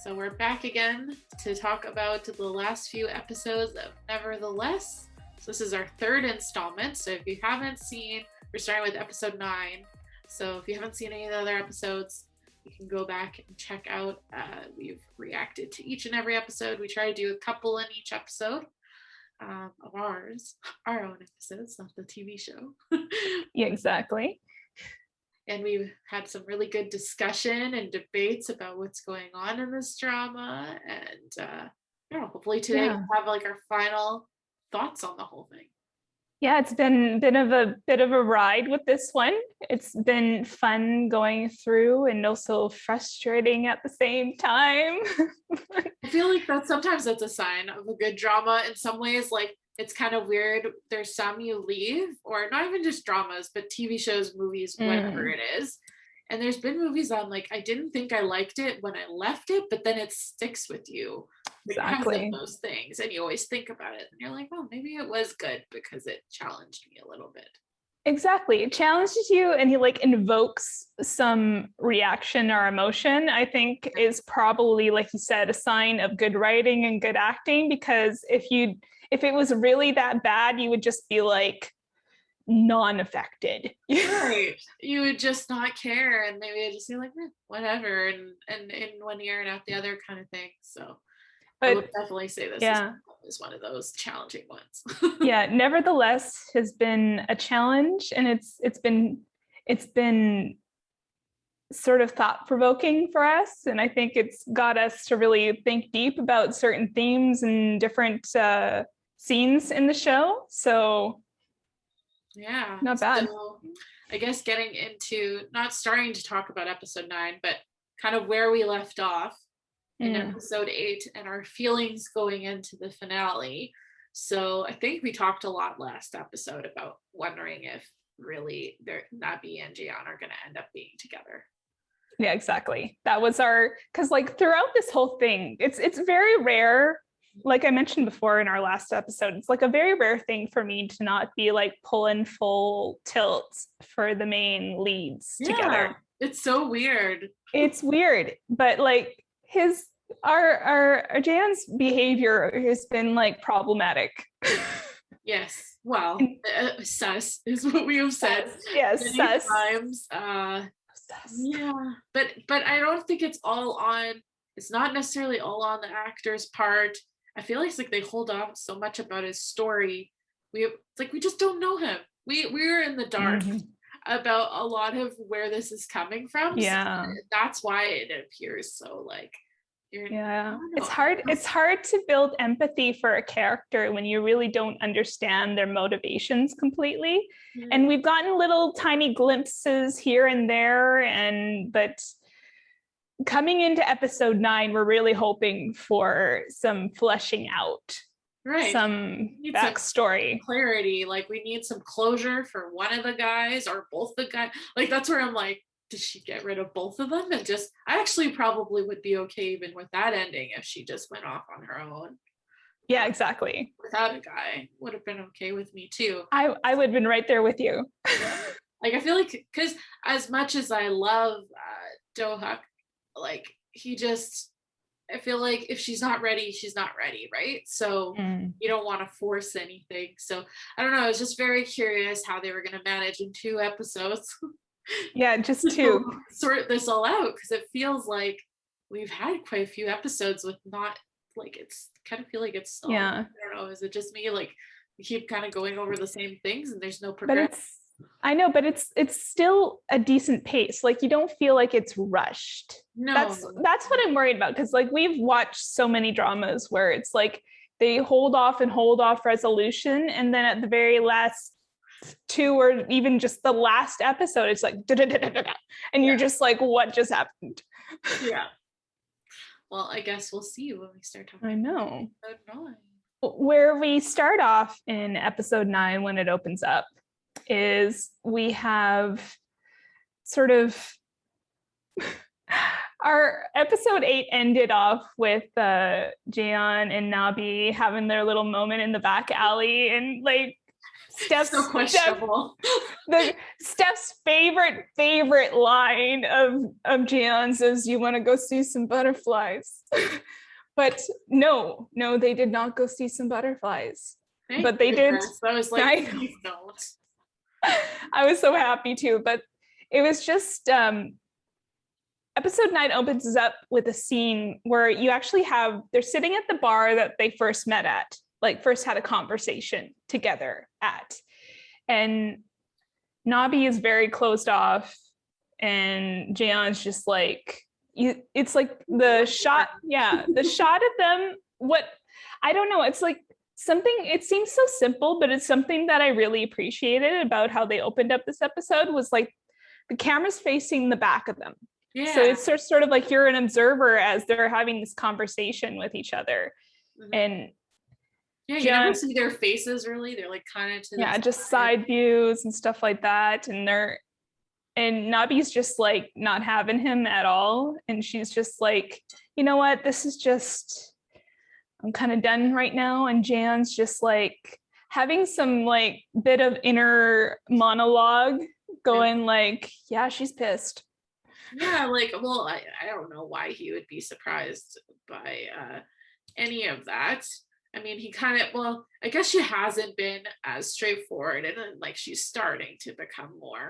So we're back again to talk about the last few episodes of Nevertheless. So this is our third installment. So if you haven't seen, we're starting with episode 9. So if you haven't seen any of the other episodes, you can go back and check out. We've reacted to each and every episode. We try to do a couple in each episode of ours, our own episodes, not the TV show. Yeah, exactly. And we've had some really good discussion and debates about what's going on in this drama. And hopefully today we'll have like our final thoughts on the whole thing. Yeah, it's been a bit of a ride with this one. It's been fun going through and also frustrating at the same time. I feel like sometimes that's a sign of a good drama in some ways. Like, it's kind of weird. There's some you leave, or not even just dramas, but TV shows, movies, whatever it is. And there's been movies I'm like, I didn't think I liked it when I left it, but then it sticks with you. Exactly. Because of those things. And you always think about it. And you're like, oh, maybe it was good because it challenged me a little bit. Exactly. It challenges you and he like invokes some reaction or emotion, I think is probably, like you said, a sign of good writing and good acting, because if it was really that bad, you would just be like non-affected. Right. You would just not care, and maybe I'd just be like, whatever, and in one ear and out the other kind of thing. So I would definitely say this is one of those challenging ones. Yeah, Nevertheless has been a challenge, and it's been sort of thought-provoking for us, and I think it's got us to really think deep about certain themes and different scenes in the show. So yeah, not bad. So I guess getting into, not starting to talk about episode 9, but kind of where we left off in episode 8 and our feelings going into the finale. So I think we talked a lot last episode about wondering if really Nabi and Jian are going to end up being together. Yeah, exactly. That was because like throughout this whole thing, it's very rare. Like I mentioned before in our last episode, it's like a very rare thing for me to not be like pulling full tilt for the main leads together. It's so weird. It's weird, but like our Jan's behavior has been like problematic. Yes. Well, sus is what we have said. Yes, sus. Times. Yeah, but I don't think it's all on. It's not necessarily all on the actor's part. I feel like it's like they hold on so much about his story. It's like we just don't know him. We're in the dark about a lot of where this is coming from. Yeah, so that's why it appears so like. It's hard to build empathy for a character when you really don't understand their motivations completely. And we've gotten little tiny glimpses here and there, but coming into episode 9, we're really hoping for some fleshing out, some backstory, some clarity. Like we need some closure for one of the guys or both the guys. Like that's where I'm like, did she get rid of both of them? And just, I actually probably would be okay even with that ending if she just went off on her own. Yeah, exactly. Without a guy, would have been okay with me too. I would have been right there with you. Like I feel like, because as much as I love Do-hyuk, like I feel like if she's not ready, she's not ready, right? So you don't want to force anything. So I don't know, I was just very curious how they were going to manage in 2 episodes. Yeah, just to sort this all out, because it feels like we've had quite a few episodes with not like, it's kind of feel like it's I don't know, is it just me, like we keep kind of going over the same things and there's no progression? I know, but it's still a decent pace. Like you don't feel like it's rushed. No, that's what I'm worried about, because like we've watched so many dramas where it's like they hold off resolution, and then at the very last 2 or even just the last episode, it's like and you're just like, what just happened? Yeah. Well, I guess we'll see when we start talking. I know. Episode 9. Where we start off in episode 9 when it opens up is we have sort of our episode 8 ended off with Jaeon and Nabi having their little moment in the back alley and like So questionable. Steph's favorite line of Jian's is, "You want to go see some butterflies?" But no, they did not go see some butterflies. But they did. So I was like, please don't. I was so happy too, but it was just episode 9 opens up with a scene where you actually they're sitting at the bar that they first met at, like first had a conversation together at. And Nabi is very closed off, and Jaeon's just like, it's like the shot of them. What, I don't know, it's like something, it seems so simple, but it's something that I really appreciated about how they opened up this episode, was like the camera's facing the back of them. Yeah. So it's sort of like you're an observer as they're having this conversation with each other. Mm-hmm. And you never see their faces really. They're like kind of to just side views and stuff like that. And Nabi's just like not having him at all. And she's just like, you know what? This is just, I'm kind of done right now. And Jan's just like having some like bit of inner monologue going like, yeah, she's pissed. Yeah, like, well, I don't know why he would be surprised by any of that. I mean, he kind of, well, I guess she hasn't been as straightforward, and then like she's starting to become more.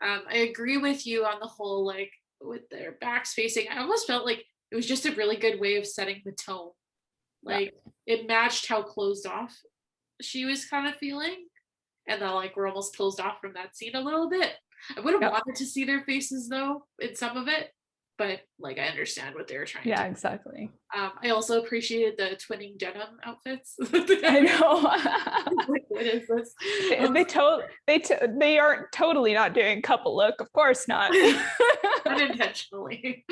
I agree with you on the whole, like with their backs facing. I almost felt like it was just a really good way of setting the tone. Like it matched how closed off she was kind of feeling, and then like we're almost closed off from that scene a little bit. I would have wanted to see their faces though in some of it, but like I understand what they were trying to do. Yeah, exactly. I also appreciated the twinning denim outfits. I know. Like, what is this? They aren't totally not doing couple look, of course not. Unintentionally.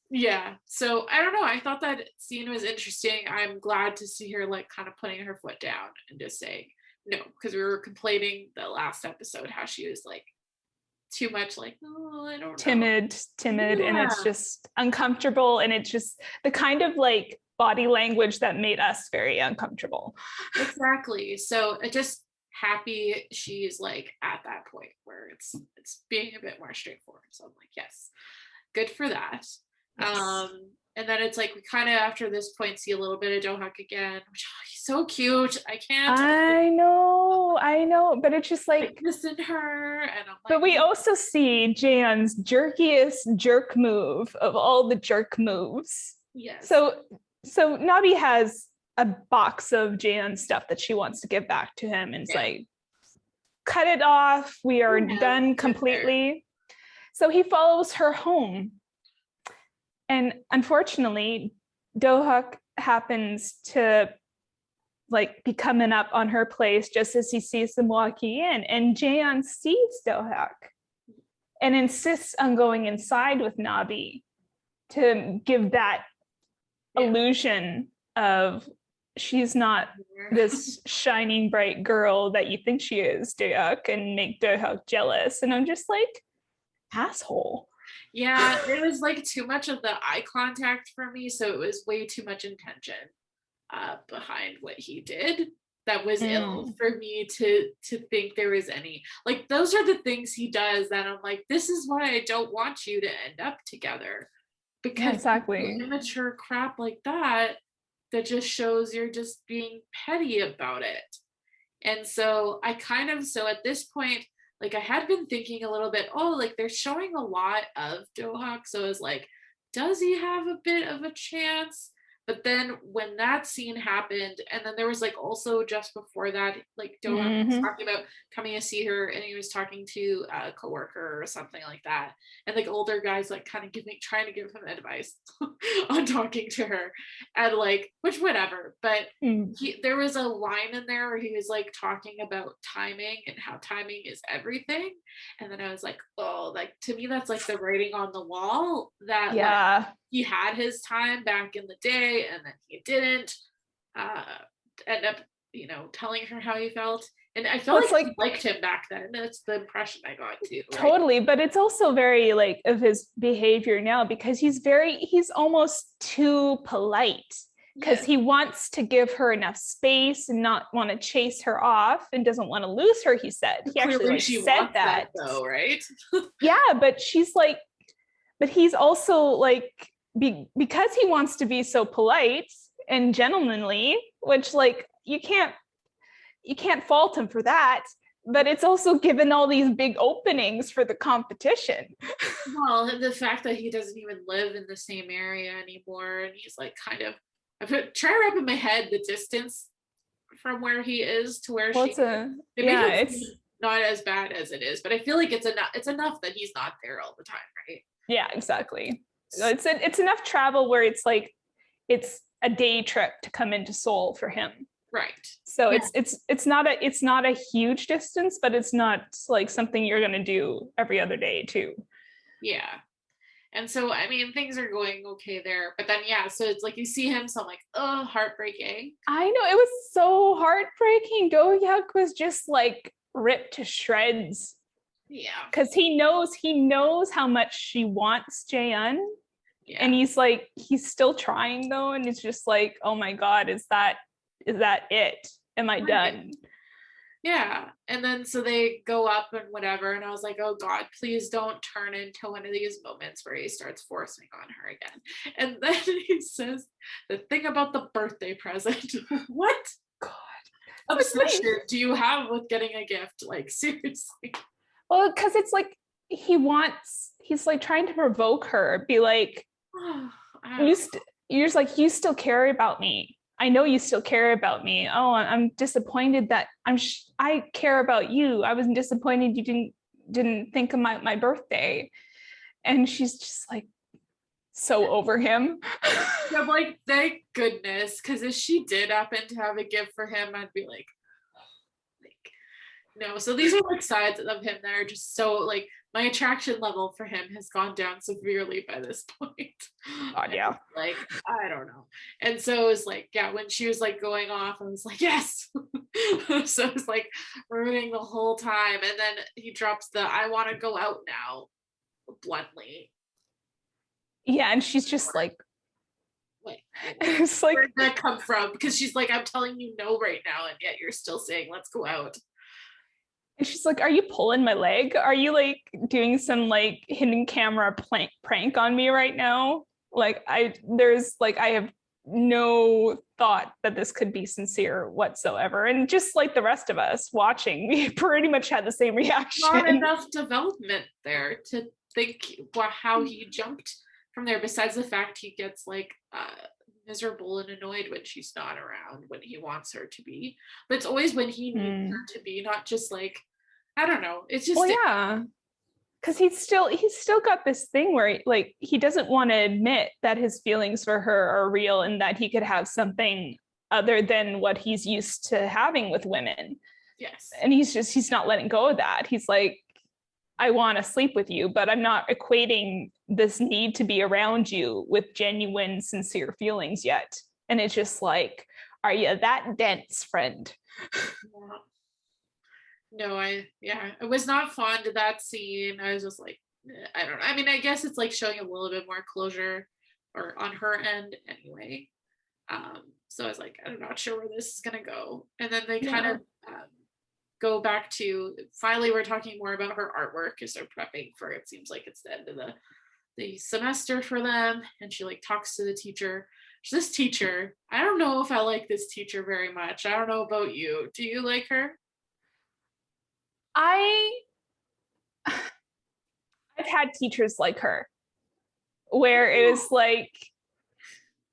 Yeah, so I don't know, I thought that scene was interesting. I'm glad to see her like kind of putting her foot down and just saying no, because we were complaining the last episode how she was like too much like, oh, I don't know. Timid, and it's just uncomfortable, and it's just the kind of like body language that made us very uncomfortable. Exactly. So just happy she's like at that point where it's being a bit more straightforward. So I'm like, yes, good for that. Yes. And then it's like we kind of after this point see a little bit of Do-hyuk again, which he's so cute. I know, but it's just like missing her, and I'm like, but we also see Jan's jerkiest jerk move of all the jerk moves. Yes. So Nabi has a box of Jan stuff that she wants to give back to him, and it's like, cut it off. We are done completely. So he follows her home. And unfortunately, Do-hyuk happens to like be coming up on her place just as he sees them walking in. And Jaeon sees Do-hyuk and insists on going inside with Nabi to give that illusion of she's not this shining bright girl that you think she is, Do-hyuk, and make Do-hyuk jealous. And I'm just like, asshole. Yeah, it was like too much of the eye contact for me, so it was way too much intention behind what he did. That was ill for me to think there was any, like, those are the things he does that I'm like, this is why I don't want you to end up together, because exactly immature crap like that just shows you're just being petty about it. And so so at this point, like I had been thinking a little bit, like they're showing a lot of Do-hyuk, so I was like, does he have a bit of a chance? But then when that scene happened, and then there was like also just before that, like Do-hyuk was talking about coming to see her, and he was talking to a coworker or something like that, and like older guys like kind of trying to give him advice on talking to her, and like, which whatever, but there was a line in there where he was like talking about timing and how timing is everything, and then I was like, like to me that's like the writing on the wall that like, he had his time back in the day, and then he didn't end up, telling her how he felt. And I felt like he liked him back then. That's the impression I got too. Right? Totally, but it's also very like of his behavior now, because he's almost too polite. because he wants to give her enough space and not want to chase her off and doesn't want to lose her, he said. He Clearly actually she said wants that though, right? Yeah, but she's like, but he's also like, because he wants to be so polite and gentlemanly, which like you can't fault him for that, but it's also given all these big openings for the competition. Well, the fact that he doesn't even live in the same area anymore, and he's like kind of, try to wrap in my head the distance from where he is to where she is. They make it not as bad as it is, but I feel like it's enough that he's not there all the time, right? Yeah, exactly. It's enough travel where it's like it's a day trip to come into Seoul for him. Right. So it's not a huge distance, but it's not like something you're gonna do every other day too. Yeah. And so I mean things are going okay there. But then so it's like you see him, so I'm like, oh, heartbreaking. I know, it was so heartbreaking. Do-hyuk was just like ripped to shreds. Yeah. Because he knows how much she wants Jaeun. Yeah. And he's still trying though, and it's just like, oh my God, is that it? Am I done? Yeah. And then so they go up and whatever, and I was like, oh God, please don't turn into one of these moments where he starts forcing on her again. And then he says the thing about the birthday present. What? God. Obsession do you have with getting a gift? Like, seriously. Well, because it's like he's like trying to provoke her, be like, you're just like, you still care about me. I know you still care about me. Oh, I'm disappointed that I care about you. I was disappointed you didn't think of my birthday. And she's just like so over him. I'm like, thank goodness, because if she did happen to have a gift for him, I'd be like no. So these are like sides of him that are just so like, my attraction level for him has gone down severely by this point. God, yeah. Like, I don't know. And so it was like, when she was like going off, I was like, yes. So it's like ruining the whole time. And then he drops the I want to go out now bluntly. Yeah, and she's just like, it's like, where did that come from? Because she's like, I'm telling you no right now, and yet you're still saying let's go out. And she's like, are you pulling my leg? Are you like doing some like hidden camera prank on me right now? Like I have no thought that this could be sincere whatsoever. And just like the rest of us watching, we pretty much had the same reaction. Not enough development there to think how he jumped from there, besides the fact he gets like miserable and annoyed when she's not around, when he wants her to be. But it's always when he needs her to be, not just like, I don't know. It's just because he's still got this thing where he doesn't want to admit that his feelings for her are real and that he could have something other than what he's used to having with women. Yes. And he's not letting go of that. He's like, I want to sleep with you, but I'm not equating this need to be around you with genuine, sincere feelings yet. And it's just like, are you that dense, friend? No, I was not fond of that scene. I was just like, I don't know. I mean, I guess it's like showing a little bit more closure, or on her end anyway. So I was like, I'm not sure where this is gonna go. And then they kind of go back to, finally we're talking more about her artwork as they're prepping for, it seems like it's the end of the semester for them, and she like talks to the teacher. This teacher, I don't know if I like this teacher very much. I don't know about you. Do you like her? I've had teachers like her where it was like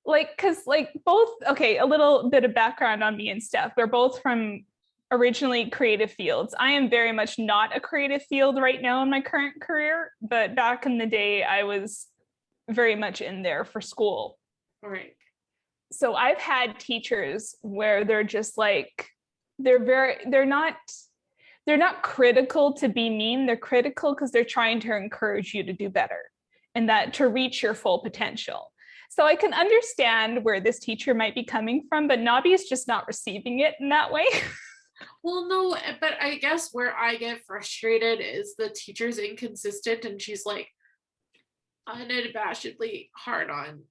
because like both, okay, a little bit of background on me and Steph. We're both from originally creative fields. I am very much not a creative field right now in my current career, but back in the day I was very much in there for school. Right. So I've had teachers where they're just like, they're not critical to be mean. They're critical because they're trying to encourage you to do better and that to reach your full potential. So I can understand where this teacher might be coming from, but Nabi is just not receiving it in that way. Well, no, but I guess where I get frustrated is the teacher's inconsistent, and she's like unabashedly hard on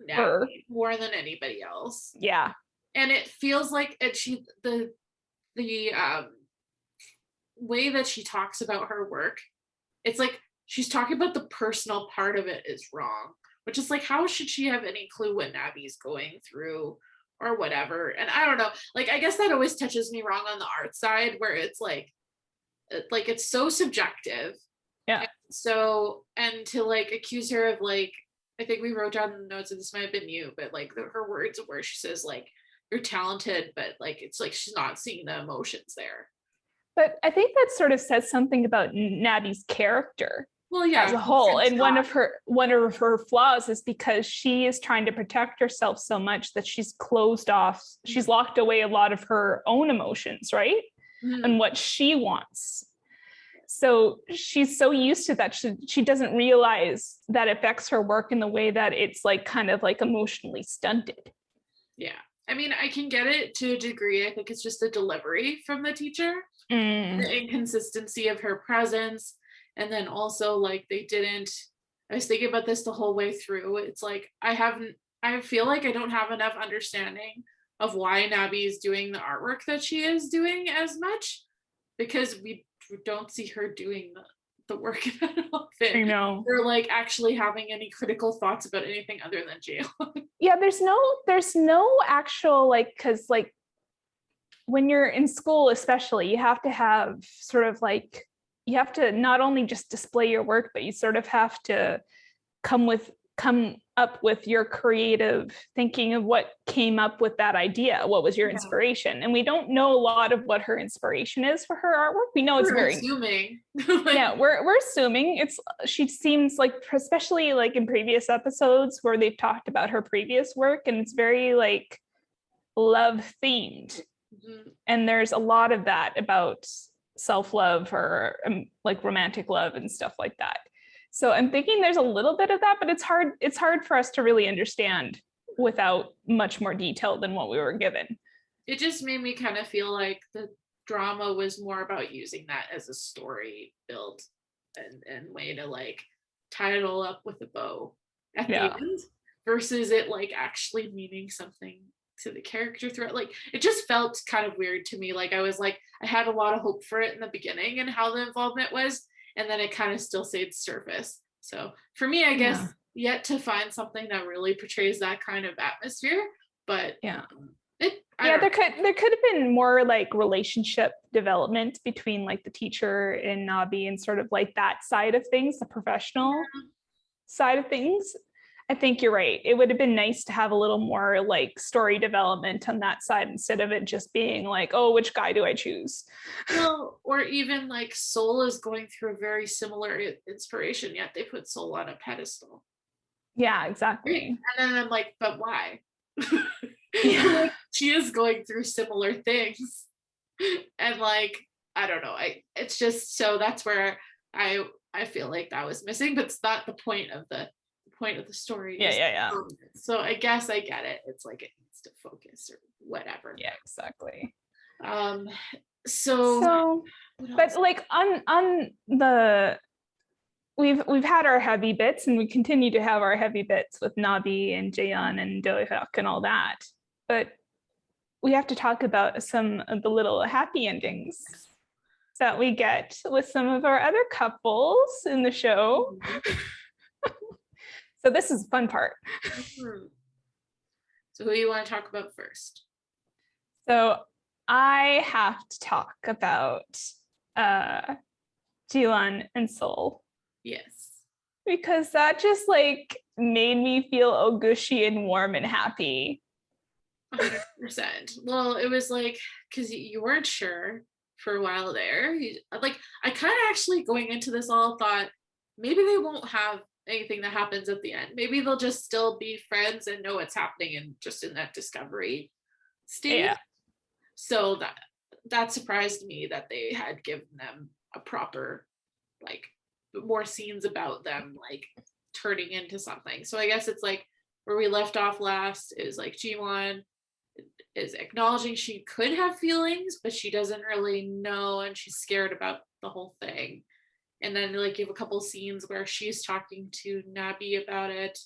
Nabi more than anybody else. Yeah. And it feels like the way that she talks about her work, it's like she's talking about the personal part of it is wrong, which is like, how should she have any clue what Nabi's going through or whatever? And I don't know, like, I guess that always touches me wrong on the art side, where it's like it's so subjective. Yeah. And to like accuse her of like, I think we wrote down in the notes, and this might have been you, but like her words where she says like, you're talented, but like it's like she's not seeing the emotions there. But I think that sort of says something about Nabi's character. Well, yeah, as a whole. And one of her flaws is because she is trying to protect herself so much that she's closed off. She's locked away a lot of her own emotions, right? And what she wants. So she's so used to that she doesn't realize that affects her work in the way that it's like kind of like emotionally stunted. Yeah. I mean, I can get it to a degree. I think it's just the delivery from the teacher, the inconsistency of her presence. And then also like I was thinking about this the whole way through. It's like, I feel like I don't have enough understanding of why Nabi is doing the artwork that she is doing as much, because we don't see her doing the work that often. I know. Or like actually having any critical thoughts about anything other than Jaehyun. Yeah, there's no actual like, because like when you're in school especially, you have to have sort of like, you have to not only just display your work, but you sort of have to come up with your creative thinking of what came up with that idea. What was your inspiration? And we don't know a lot of what her inspiration is for her artwork. We know we're assuming. Yeah, we're assuming. She seems like, especially like in previous episodes where they've talked about her previous work, and it's very like love themed. And there's a lot of that about self-love or like romantic love and stuff like that. So I'm thinking there's a little bit of that, but it's hard for us to really understand without much more detail than what we were given. It just made me kind of feel like the drama was more about using that as a story build and way to like tie it all up with a bow at the end, versus it like actually meaning something to the character throughout. Like it just felt kind of weird to me. Like I was like, I had a lot of hope for it in the beginning and how the involvement was, and then it kind of still stayed surface. So for me, I guess yet to find something that really portrays that kind of atmosphere. But there could have been more like relationship development between like the teacher and Nabi and sort of like that side of things, the professional side of things. I think you're right. It would have been nice to have a little more like story development on that side instead of it just being like, oh, which guy do I choose? Well, or even like Soul is going through a very similar inspiration, yet they put Soul on a pedestal. Yeah, exactly. And then I'm like, but why? Like, she is going through similar things. And like, I don't know. It's just, so that's where I feel like that was missing, but it's not the point of the story. Yeah. So I guess I get it. It's like it needs to focus or whatever. Yeah, exactly. So but like on the we've had our heavy bits, and we continue to have our heavy bits with Nabi and Jaehyun and Dohyuk and all that. But we have to talk about some of the little happy endings that we get with some of our other couples in the show. So this is the fun part. So who do you want to talk about first? So I have to talk about Jilan and Seoul. Yes. Because that just like made me feel all gushy and warm and happy. 100%. Well, it was like, because you weren't sure for a while there. I kind of actually going into this all thought maybe they won't have anything that happens at the end. Maybe they'll just still be friends and know what's happening and just in that discovery stage. Yeah. So that surprised me that they had given them a proper, like, more scenes about them like turning into something. So I guess it's like where we left off last is like Jiwon is acknowledging she could have feelings, but she doesn't really know, and she's scared about the whole thing. And then like you have a couple scenes where she's talking to Nabi about it,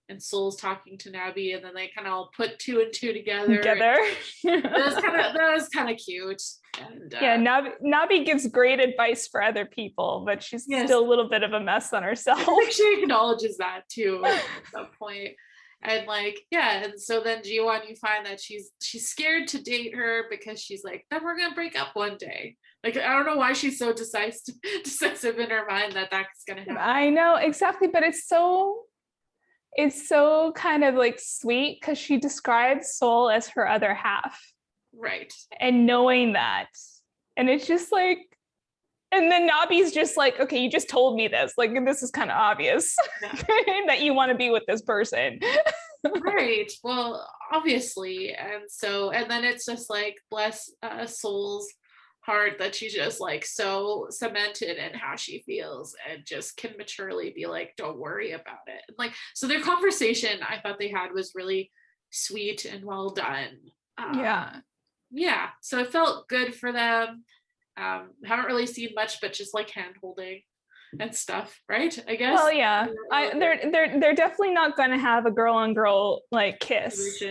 and Soul's talking to Nabi, and then they kind of all put 2 and 2 together. That was kind of cute. And yeah, Nabi gives great advice for other people, but she's still a little bit of a mess on herself. She acknowledges that too at some point. And like, yeah, and so then Jiwon, you find that she's scared to date her because she's like, then we're gonna break up one day. Like, I don't know why she's so decisive in her mind that that's gonna happen. I know, exactly, but it's so kind of like sweet because she describes Soul as her other half. Right. And knowing that. And it's just like, and then Nabi's just like, okay, you just told me this. Like, this is kind of obvious that you want to be with this person. Right. Well, obviously. And then it's just like, bless Soul's heart that she's just like so cemented in how she feels and just can maturely be like, don't worry about it. And like, so their conversation I thought they had was really sweet and well done. Yeah, so it felt good for them. Haven't really seen much, but just like hand holding and stuff, right? I guess. Well, yeah, they're definitely not going to have a girl on girl like kiss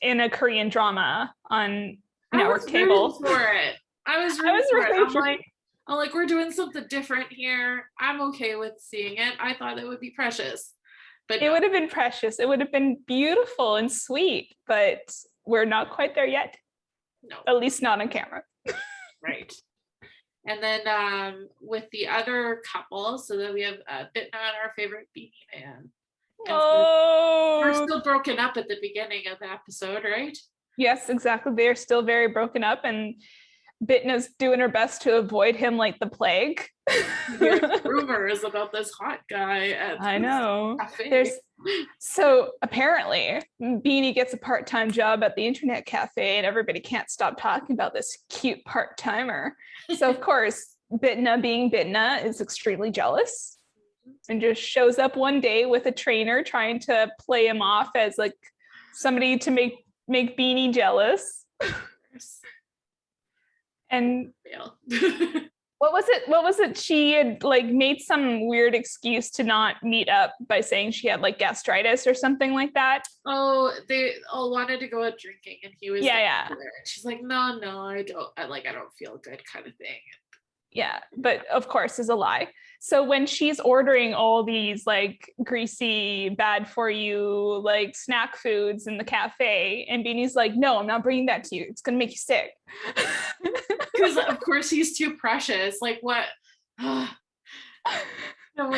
in a Korean drama on network cable. I was really for it. I'm like, we're doing something different here. I'm okay with seeing it. I thought it would be precious, but it would have been precious. It would have been beautiful and sweet, but we're not quite there yet. No, at least not on camera. Right. And then with the other couple, so then we have Bitna and our favorite Beanie Man. We're still broken up at the beginning of the episode, right? Yes, exactly. They're still very broken up, and Bitna's doing her best to avoid him like the plague. There's rumors about this hot guy at I know. So apparently Beanie gets a part-time job at the internet cafe, and everybody can't stop talking about this cute part-timer. So of course, Bitna, being Bitna, is extremely jealous and just shows up one day with a trainer trying to play him off as like somebody to make Beanie jealous. And what was it? She had like made some weird excuse to not meet up by saying she had like gastritis or something like that. Oh, they all wanted to go out drinking, and he was yeah. There. And she's like, no, I don't. I don't feel good, kind of thing. Yeah, but of course is a lie. So when she's ordering all these like greasy, bad for you, like snack foods in the cafe, and Beanie's like, no, I'm not bringing that to you. It's gonna make you sick. Because of course he's too precious. Like what? What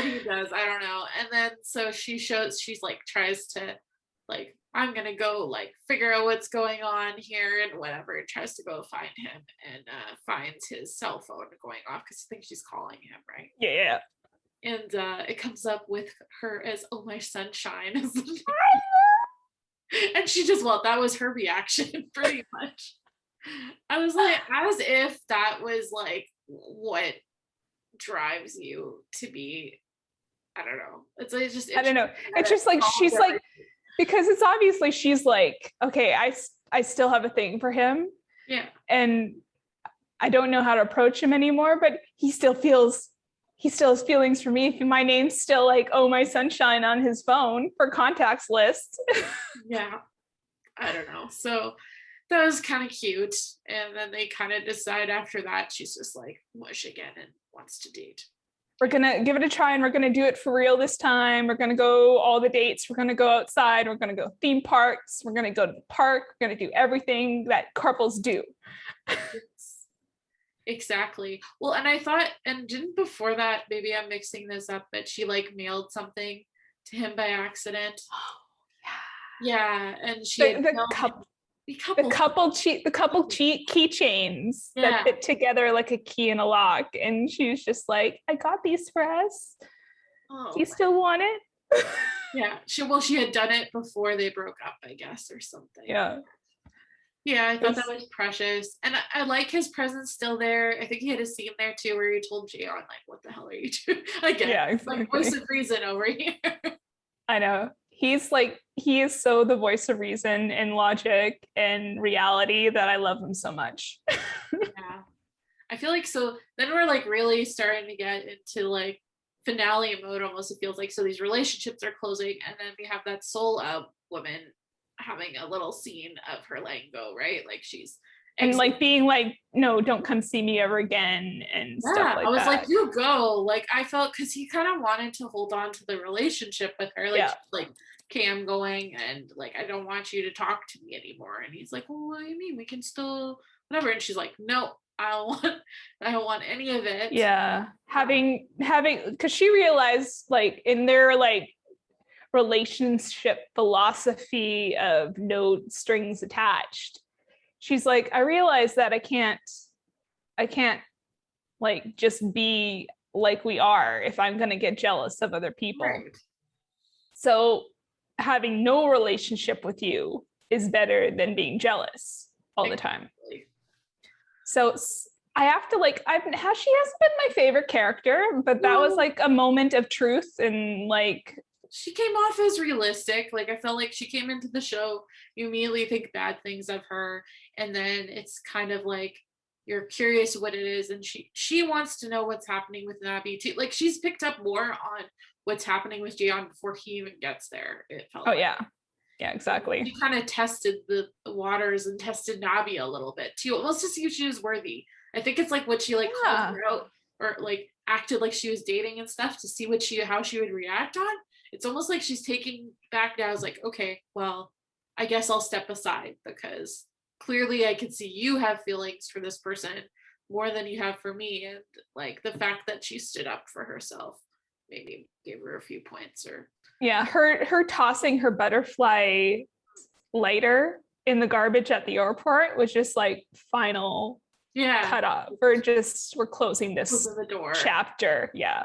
he does, I don't know. And then so she's like tries to like, I'm gonna go like figure out what's going on here and whatever, and tries to go find him, and finds his cell phone going off because he thinks she's calling him, right? Yeah. And it comes up with her as "Oh my sunshine," and she just, well, that was her reaction pretty much. I was like, as if that was like what drives you to be, I don't know. I don't know. It's just like she's like, because it's obviously she's like, okay, I still have a thing for him. Yeah. And I don't know how to approach him anymore, but he still has feelings for me. My name's still like, oh my sunshine on his phone for contacts list. Yeah. I don't know. So that was kind of cute. And then they kind of decide after that, she's just like mush again and wants to date. We're going to give it a try, and we're going to do it for real this time. We're going to go all the dates. We're going to go outside. We're going to go theme parks. We're going to go to the park. We're going to do everything that couples do. Exactly. Well, and I thought, and didn't before that, maybe I'm mixing this up, but she like mailed something to him by accident. Oh, yeah. And she the couple keychains that fit together like a key and a lock, and she was just like, I got these for us. Do you still want it? Yeah, she had done it before they broke up, I guess, or something. Yeah, I thought that was precious, and I like his presence still there. I think he had a scene there too where he told Jaeon like, what the hell are you doing? Again, yeah, exactly. Like voice of reason over here. I know. He is so the voice of reason and logic and reality that I love him so much. Yeah. I feel like, so then we're like really starting to get into like finale mode almost, it feels like. So these relationships are closing, and then we have that soul woman having a little scene of her letting go, right? Like she's and like being like, no, don't come see me ever again and stuff like that. I was like, you go. Like I felt, because he kind of wanted to hold on to the relationship with her, like like, okay, I'm going, and like I don't want you to talk to me anymore. And he's like, well, what do you mean? We can still whatever. And she's like, no, I don't want any of it. Yeah, having because she realized, like, in their like relationship philosophy of no strings attached, she's like, I realize that I can't like just be like we are if I'm going to get jealous of other people. Right. So having no relationship with you is better than being jealous all the time. So I have to like, she hasn't been my favorite character, but that was like a moment of truth. And like, she came off as realistic. Like I felt like she came into the show, you immediately think bad things of her, and then it's kind of like you're curious what it is, and she wants to know what's happening with Nabi too. Like she's picked up more on what's happening with Jaeon before he even gets there, it felt like. Yeah, exactly. She kind of tested the waters and tested Nabi a little bit too, almost to see if she was worthy. I think it's like what she like called her out, or like acted like she was dating and stuff, to see how she would react on. It's almost like she's taking back now. I was like, okay, well, I guess I'll step aside, because clearly I can see you have feelings for this person more than you have for me. And like the fact that she stood up for herself maybe gave her a few points. Or her tossing her butterfly lighter in the garbage at the airport was just like final cut off. We're closing this chapter. Yeah.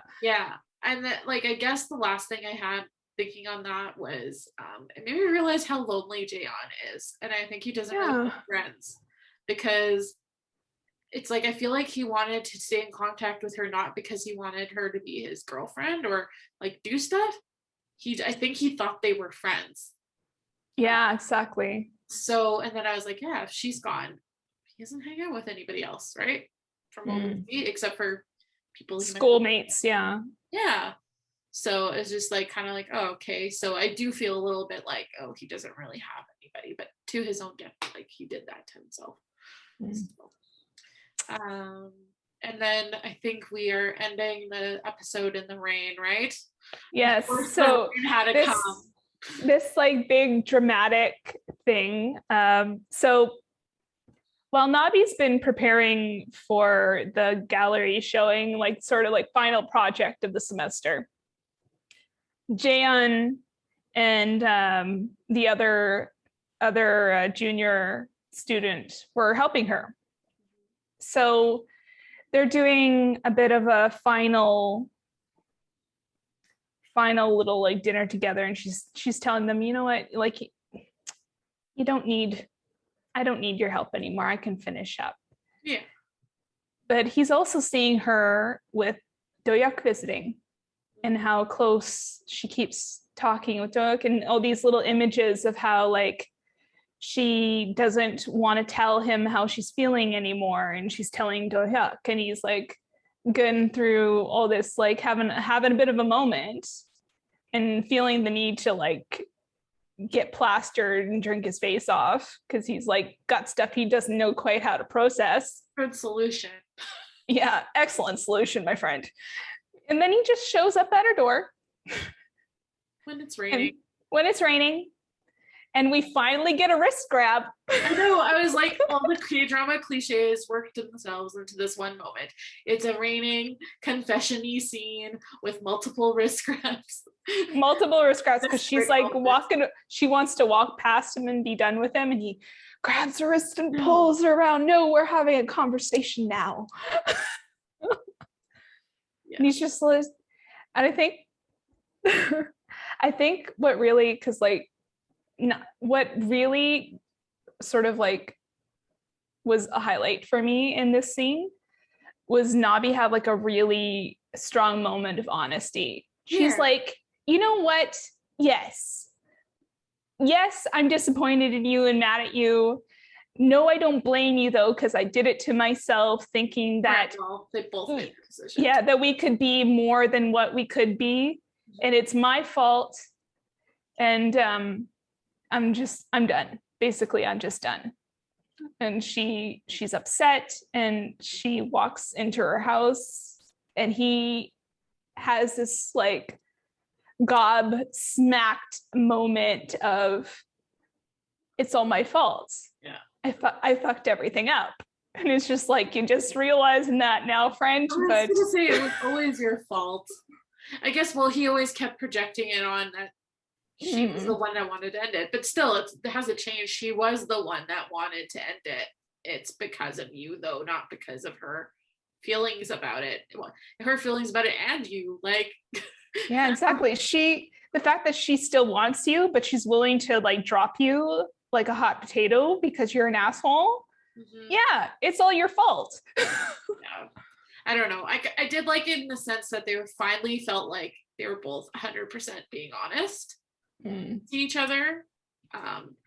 And then like I guess the last thing I had thinking on that was it made me realize how lonely Jaeon is, and I think he doesn't really have friends, because it's like I feel like he wanted to stay in contact with her not because he wanted her to be his girlfriend or like do stuff. I think he thought they were friends. Yeah, exactly. So, and then I was like, yeah, if she's gone, he doesn't hang out with anybody else, right? From what we see, except for people, schoolmates. Yeah. So it's just like kind of like, oh, okay. So I do feel a little bit like, oh, he doesn't really have anybody, but to his own death, like he did that to himself. So, and then I think we are ending the episode in the rain, right? Yes. So this like big dramatic thing. So while Nabi's been preparing for the gallery showing, like sort of like final project of the semester, Jaeon and the other junior student were helping her. So they're doing a bit of a final little like dinner together, and she's telling them, you know what, like I don't need your help anymore. I can finish up. Yeah. But he's also seeing her with Doyuk visiting, and how close she keeps talking with Doyuk, and all these little images of how like she doesn't want to tell him how she's feeling anymore, and she's telling Doyuk, and he's like going through all this, like having a bit of a moment and feeling the need to like get plastered and drink his face off, because he's like got stuff he doesn't know quite how to process. Good solution. Yeah, excellent solution, my friend. And then he just shows up at her door when it's raining. And we finally get a wrist grab. I know. I was like, all the Kdrama cliches worked themselves into this one moment. It's a raining confession-y scene with multiple wrist grabs. Because she's like walking. She wants to walk past him and be done with him, and he grabs her wrist and pulls her around. No, we're having a conversation now. And he's just like, and I think what really, because like, what really sort of like was a highlight for me in this scene was Nabi had like a really strong moment of honesty. She's like, you know what? Yes, I'm disappointed in you and mad at you. no, I don't blame you though, because I did it to myself, thinking that they both made the decision. Yeah, that we could be more than what we could be, and it's my fault. And I'm done. Basically, I'm just done. And she's upset, and she walks into her house, and he has this like gob smacked moment of, it's all my fault. Yeah. I fucked everything up. And it's just like, you just realizing that now, friend. I was gonna say it was always your fault. I guess, well, he always kept projecting it on that she was the one that wanted to end it. But still, it hasn't changed. She was the one that wanted to end it. It's because of you, though, not because of her feelings about it. Her feelings about it and you, like. Yeah, exactly. The fact that she still wants you, but she's willing to like drop you like a hot potato because you're an asshole. Mm-hmm. Yeah, it's all your fault. Yeah. I don't know. I did like it in the sense that they finally felt like they were both 100% being honest to each other.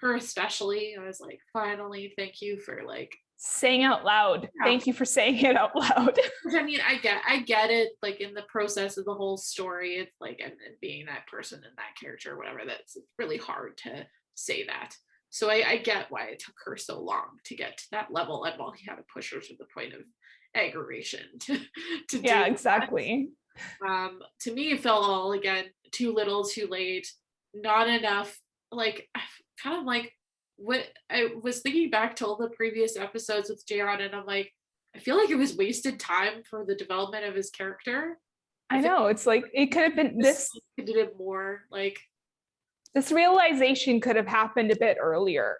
Her especially, I was like, finally, thank you for like saying out loud. Yeah. Thank you for saying it out loud. I mean, I get it. Like in the process of the whole story, it's like, and being that person and that character or whatever, that's really hard to say that. So I get why it took her so long to get to that level, and while he had to push her to the point of aggravation to yeah, exactly. To me, it felt all again too little, too late, not enough. Like kind of like what I was thinking back to all the previous episodes with Jaeon, and I'm like, I feel like it was wasted time for the development of his character. I know, it's like it could have been this. Could have did more like. This realization could have happened a bit earlier.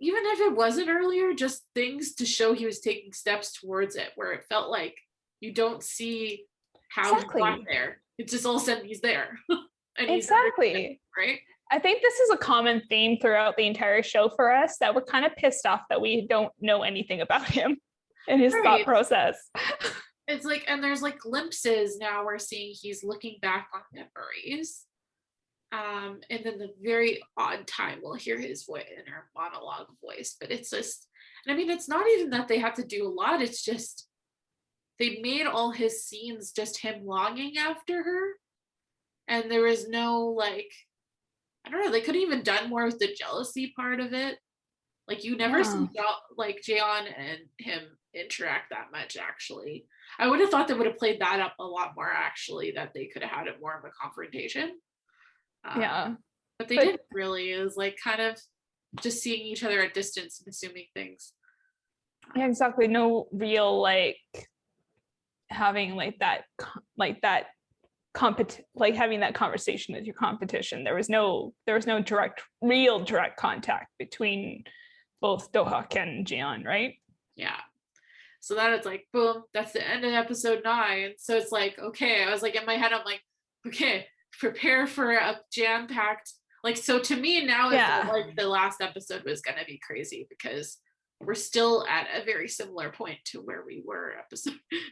Even if it wasn't earlier, just things to show he was taking steps towards it, where it felt like you don't see how he got there. It's just all of a sudden he's there. And exactly. Right? I think this is a common theme throughout the entire show for us, that we're kind of pissed off that we don't know anything about him and his thought process. It's like, and there's like glimpses now we're seeing he's looking back on memories. And then the very odd time we'll hear his voice in her monologue voice, but it's just, and I mean, it's not even that they have to do a lot, it's just they made all his scenes just him longing after her, and there was no like, I don't know, they could have even done more with the jealousy part of it. Like you never see like Jaeon and him interact that much. Actually, I would have thought they would have played that up a lot more, actually, that they could have had it more of a confrontation. But they didn't really. It was like kind of just seeing each other at distance and assuming things. Yeah, exactly. No real like having like that having that conversation with your competition. There was no real direct contact between both Do-hak and Jaeon, right? Yeah. So that it's like, boom, that's the end of episode 9. So it's like, okay, I was like, in my head, I'm like, okay, prepare for a jam-packed, like, so to me now it felt like the last episode was gonna be crazy, because we're still at a very similar point to where we were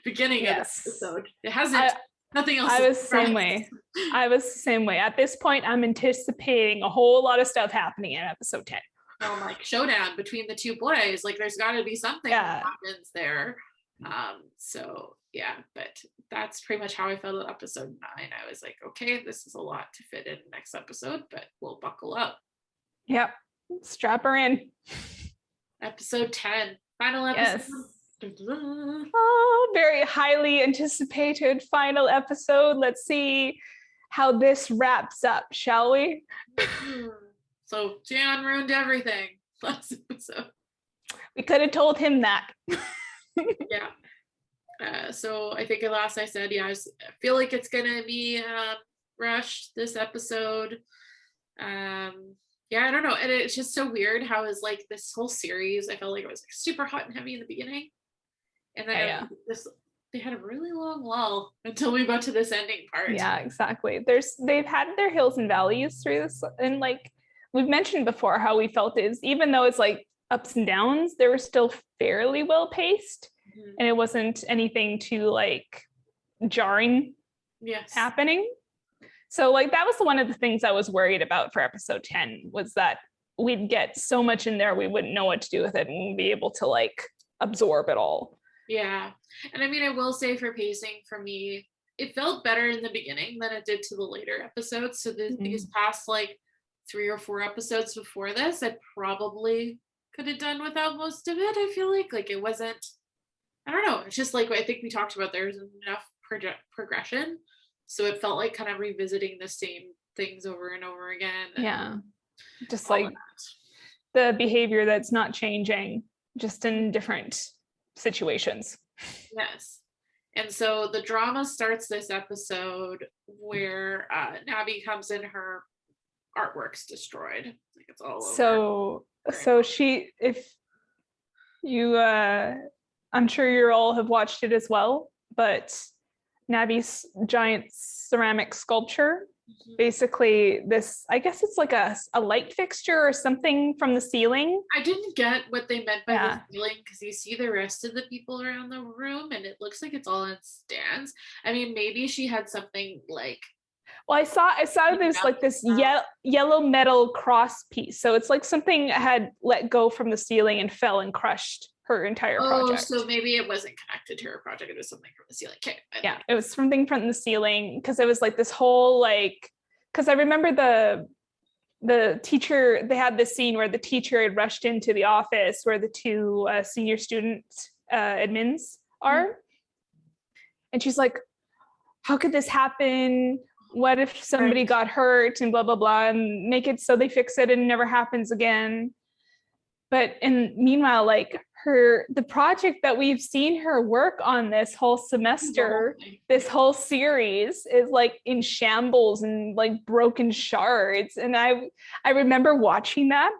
beginning of the episode. It hasn't nothing else. I was the same way. At this point, I'm anticipating a whole lot of stuff happening in episode 10. Oh, like showdown between the two boys. Like there's got to be something that happens there. So yeah, but that's pretty much how I felt at episode 9. I was like, okay, this is a lot to fit in the next episode, but we'll buckle up. Yep, strap her in. Episode 10, final episode. Yes. Oh, very highly anticipated final episode. Let's see how this wraps up, shall we? So Jaeon ruined everything last episode. We could have told him that. Yeah. So I think last I said, I feel like it's gonna be rushed this episode. I don't know, and it's just so weird how is like this whole series, I felt like it was like super hot and heavy in the beginning, and then they had a really long lull until we got to this ending part. Yeah, exactly. They've had their hills and valleys through this, and like we've mentioned before, how we felt is, even though it's like ups and downs, they were still fairly well paced, and it wasn't anything too like jarring happening. So like that was one of the things I was worried about for episode 10, was that we'd get so much in there we wouldn't know what to do with it and be able to like absorb it all. Yeah. And I mean, I will say for pacing for me, it felt better in the beginning than it did to the later episodes. So these past like 3 or 4 episodes before this, I probably could have done without most of it. I feel like it wasn't, I don't know. It's just like I think we talked about, there's enough progression. So it felt like kind of revisiting the same things over and over again. Yeah. Just like the behavior that's not changing, just in different situations. Yes. And so the drama starts this episode where Nabby comes in, her artwork's destroyed. Like it's all over. So she, if you, I'm sure you all have watched it as well, but Nabby's giant ceramic sculpture, basically this, I guess it's like a light fixture or something from the ceiling. I didn't get what they meant by the ceiling, because you see the rest of the people around the room and it looks like it's all in stands. I mean, maybe she had something like, well, I saw there's like this yellow metal cross piece. So it's like something had let go from the ceiling and fell and crushed her entire project. So maybe it wasn't connected to her project. It was something from the ceiling. Okay. Yeah, it was something from the ceiling, because it was like this whole like, because I remember the teacher, they had this scene where the teacher had rushed into the office where the 2 senior student admins are. And she's like, how could this happen? What if somebody got hurt and blah, blah, blah, and make it so they fix it and it never happens again. But meanwhile, like the project that we've seen her work on this whole semester, this whole series, is like in shambles and like broken shards. And I remember watching that,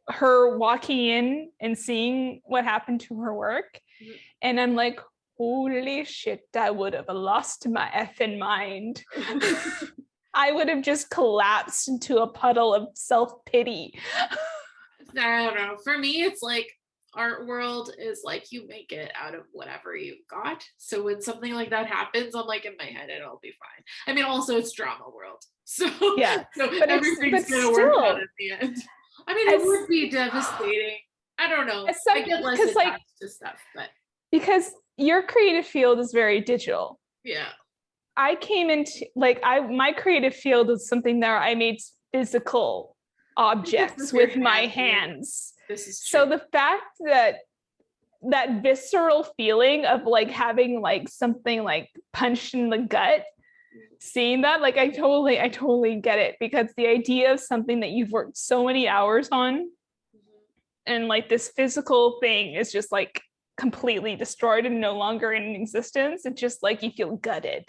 her walking in and seeing what happened to her work. And I'm like, holy shit, I would have lost my effing mind. I would have just collapsed into a puddle of self-pity. I don't know. For me, it's like art world is like you make it out of whatever you got. So when something like that happens, I'm like, in my head, it'll be fine. I mean, also it's drama world. So yeah, so but everything's going to work out at the end. I mean, it would be devastating. I don't know. I get less attached to stuff, but because your creative field is very digital. Yeah. I came into my creative field is something that I made physical objects with my hands. This is true. So the fact that visceral feeling of like having like something like punched in the gut, seeing that, like I totally get it, because the idea of something that you've worked so many hours on and like this physical thing is just like completely destroyed and no longer in existence, it's just like you feel gutted.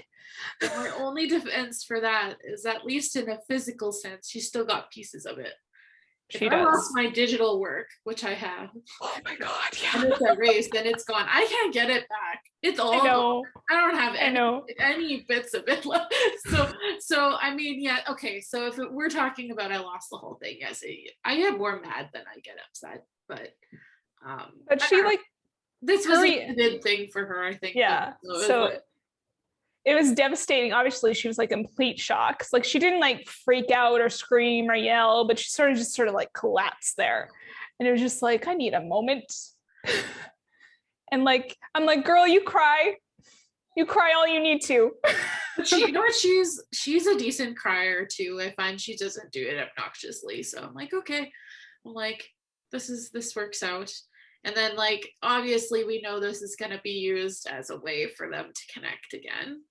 My only defense for that is, at least in a physical sense, she still got pieces of it. If I lost my digital work, which I have, oh my god, yeah, and it's erased, then it's gone. I can't get it back. It's all I don't have any bits of it left. So I mean, yeah, okay. So if we're talking about I lost the whole thing, yes, I get more mad than I get upset. But she like this was a good thing for her, I think. Yeah. So it was devastating. Obviously, she was like complete shock. Like she didn't like freak out or scream or yell, but she sort of like collapsed there. And it was just like, I need a moment. And like, I'm like, girl, you cry all you need to. You know what? She's a decent crier too. I find she doesn't do it obnoxiously. So I'm like, okay. I'm like, this works out. And then like, obviously we know this is going to be used as a way for them to connect again.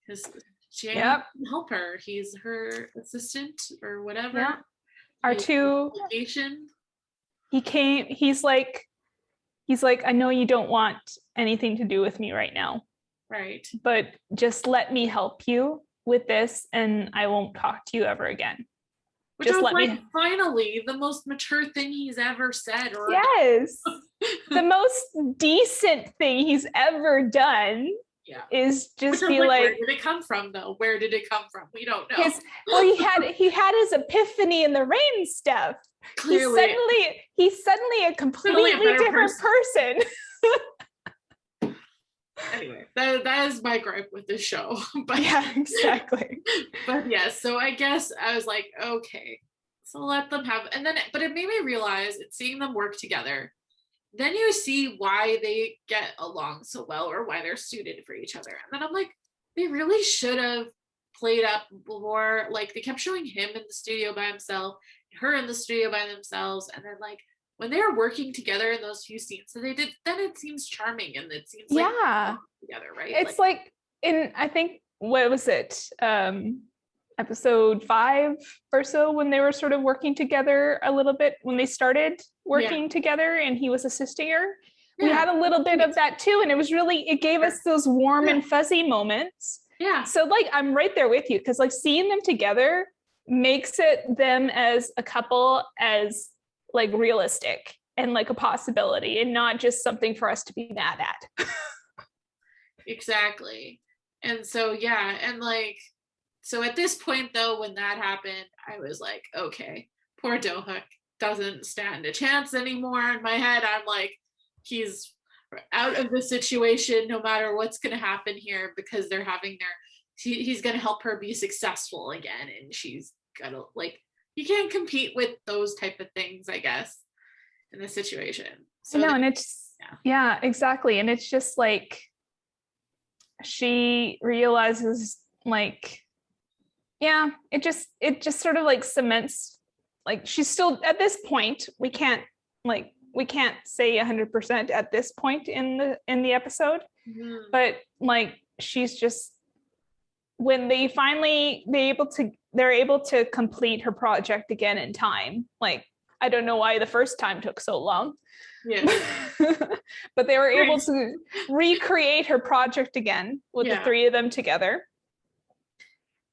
Because Jane can help her. He's her assistant or whatever. Yeah. Our two. He's like, I know you don't want anything to do with me right now. Right. But just let me help you with this and I won't talk to you ever again. Which just was like, finally, the most mature thing he's ever said. Yes. The most decent thing he's ever done. Yeah. Is just be like, where did it come from though? Where did it come from? We don't know. He had his epiphany in the rain stuff. Clearly. He's suddenly a completely different person. Anyway, that is my gripe with this show. But yeah, exactly. But yes, so I guess I was like, okay. So let them have, and then, but it made me realize, it's seeing them work together. Then you see why they get along so well, or why they're suited for each other. And then I'm like, they really should have played up more. Like, they kept showing him in the studio by himself, her in the studio by themselves, and then like when they were working together in those few scenes that they did, then it seems charming, and it seems like together, right? It's like in, I think, what was it? Episode 5 or so, when they were sort of working together a little bit, when they started working together and he was assisting her. We had a little bit of that too. And it was really, it gave us those warm and fuzzy moments. Yeah. So like, I'm right there with you, because like seeing them together makes it them as a couple as like realistic and like a possibility, and not just something for us to be mad at. Exactly. And so, yeah. And like, so at this point though, when that happened, I was like, okay, poor Dohuk doesn't stand a chance anymore. In my head, I'm like, he's out of the situation no matter what's going to happen here, because they're having he's going to help her be successful again, and she's gonna, like, you can't compete with those type of things, I guess, in this situation. So no, and it's yeah, exactly. And it's just like, she realizes, like, yeah, it just sort of like cements, like, she's still at this point, we can't say 100% at this point in the episode, but like, she's just, when they're able to complete her project again in time. Like, I don't know why the first time took so long. Yeah. But they were able to recreate her project again with the three of them together.